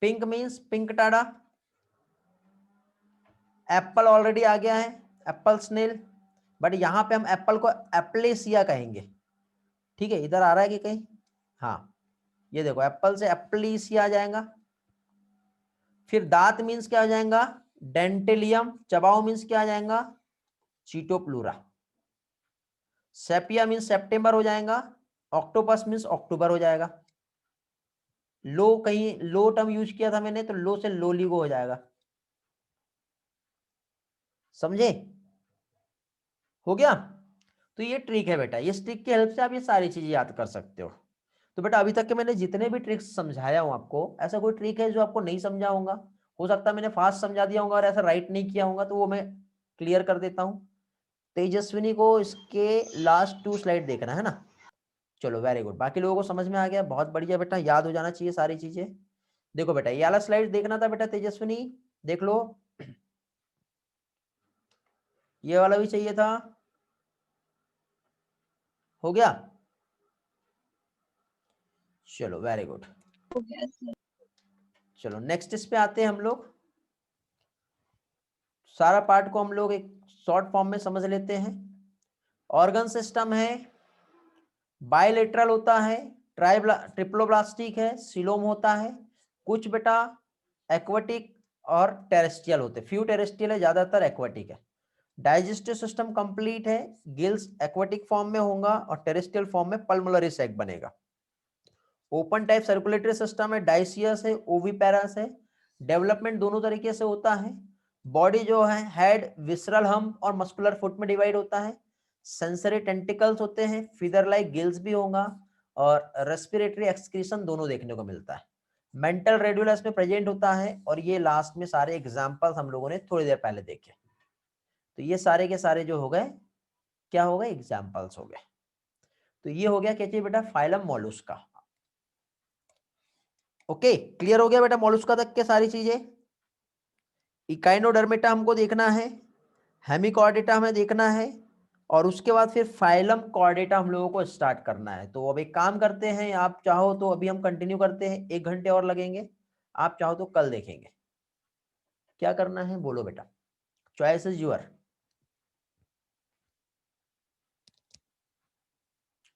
A: पिंक मीन्स पिंक टाडा, एप्पल ऑलरेडी आ गया है, एप्पल स्नेल, बट यहां पे हम एप्पल को एप्लेसिया कहेंगे, ठीक है। इधर आ रहा है कि कहीं? हाँ, ये देखो एप्पल से एप्लीसिया आ जाएगा। फिर दांत मीन्स क्या हो जाएगा? डेंटेलियम, चबाओ मीन्स क्या आ जाएगा? चीटोप्लूरा, सेपिया मीन्स सेप्टेम्बर हो जाएगा, ऑक्टोपस मीन्स अक्टूबर हो जाएगा, लो कहीं लो टर्म यूज किया था मैंने, तो लो से लोलिगो हो जाएगा, समझे? हो गया। तो ये ट्रिक है बेटा, इस ट्रिक की हेल्प से आप ये सारी चीजें याद कर सकते हो। तो बेटा अभी तक के मैंने जितने भी ट्रिक्स समझाया हूं आपको, ऐसा कोई ट्रिक है जो आपको नहीं समझा होगा? हो सकता है मैंने फास्ट समझा दिया होगा और ऐसा राइट नहीं किया होगा, तो वो मैं क्लियर कर देता हूं। तेजस्विनी को इसके लास्ट 2 स्लाइड देखना है ना? चलो वेरी गुड, बाकी लोगों को समझ में आ गया, बहुत बढ़िया बेटा, याद हो जाना चाहिए सारी चीजें। देखो बेटा ये वाला स्लाइड देखना था बेटा तेजस्विनी, देख लो, ये वाला भी चाहिए था, हो गया? चलो वेरी गुड। चलो नेक्स्ट इस पे आते हैं हम लोग। सारा पार्ट को हम लोग एक शॉर्ट फॉर्म में समझ लेते हैं। ऑर्गन सिस्टम है, बायलेटरल होता है, ट्रिप्लोब्लास्टिक है, सिलोम होता है, कुछ बेटा एक्वाटिक और टेरेस्ट्रियल होते हैं, फ्यू टेरेस्ट्रियल है, ज्यादातर एक्वाटिक है। डाइजेस्टिव सिस्टम कंप्लीट है, गिल्स एक्वाटिक फॉर्म में होगा और टेरेस्ट्रियल फॉर्म में पल्मोनरी सैक बनेगा। ओपन टाइप सर्कुलेटरी सिस्टम है, डाइसियस है, ओविपेरस है। डेवलपमेंट दोनों तरीके से होता है। बॉडी जो है हेड, विसरल हम्प और मस्कुलर फुट में डिवाइड होता है। सेंसरी टेंटिकल्स होते हैं, फीदर लाइक गिल्स भी होगा और रेस्पिरेटरी एक्सक्रीशन दोनों देखने को मिलता है। मेंटल रेड्यूला इसमें प्रेजेंट होता है और ये लास्ट में सारे एग्जांपल्स हम लोगों ने थोड़ी देर पहले देखे। तो ये सारे के सारे जो हो गए क्या हो गए, एग्जांपल्स हो गए। तो ये हो गया क्या चाहिए बेटा, फाइलम मोलस्का। ओके, क्लियर हो गया बेटा मोलस्का तक के सारी चीजें। इकाइनोडर्मेटा हमको देखना है, हेमिकॉर्डेटा हमें देखना है और उसके बाद फिर फाइलम कॉर्डेटा हम लोगों को स्टार्ट करना है। तो अब एक काम करते हैं, आप चाहो तो अभी हम कंटिन्यू करते हैं, 1 घंटे और लगेंगे, आप चाहो तो कल देखेंगे। क्या करना है बोलो बेटा, चॉइस इज योर।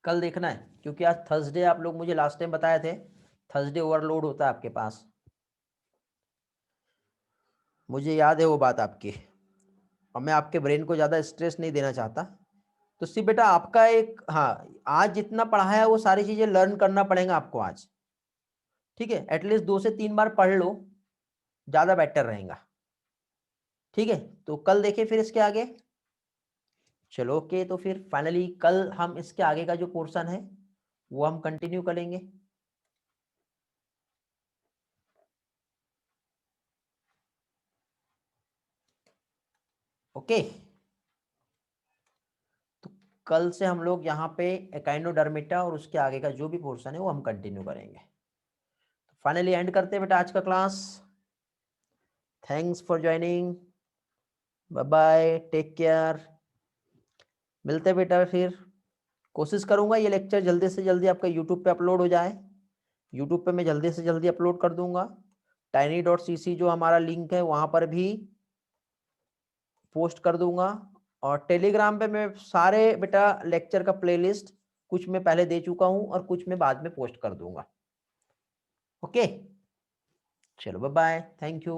A: कल देखना है क्योंकि आज थर्सडे, आप लोग मुझे लास्ट टाइम बताए थे थर्सडे ओवरलोड होता है आपके पास, मुझे याद है वो बात आपकी, और मैं आपके ब्रेन को ज़्यादा स्ट्रेस नहीं देना चाहता। तो सिर्फ बेटा आपका एक, हाँ आज जितना पढ़ाया है वो सारी चीज़ें लर्न करना पड़ेगा आपको आज, ठीक है। एटलीस्ट 2 से 3 बार पढ़ लो, ज़्यादा बेटर रहेगा, ठीक है। तो कल देखें फिर इसके आगे। चलो ओके, तो फिर फाइनली कल हम इसके आगे का जो पोर्शन है वो हम कंटिन्यू करेंगे। ओके, तो कल से हम लोग यहाँ पे एकाइनोडर्मिटा और उसके आगे का जो भी पोर्शन है वो हम कंटिन्यू करेंगे। फाइनली एंड करते हैं बेटा आज का class. Thanks for joining, bye bye, take care, मिलते हैं बेटा। फिर कोशिश करूंगा ये लेक्चर जल्दी से जल्दी आपका यूट्यूब पे अपलोड हो जाए, यूट्यूब पे मैं जल्दी से जल्दी अपलोड कर दूंगा। tiny.cc जो हमारा लिंक है वहां पर भी पोस्ट कर दूंगा, और टेलीग्राम पे मैं सारे बेटा लेक्चर का प्लेलिस्ट कुछ मैं पहले दे चुका हूं और कुछ मैं बाद में पोस्ट कर दूंगा। ओके, चलो बाय बाय, थैंक यू।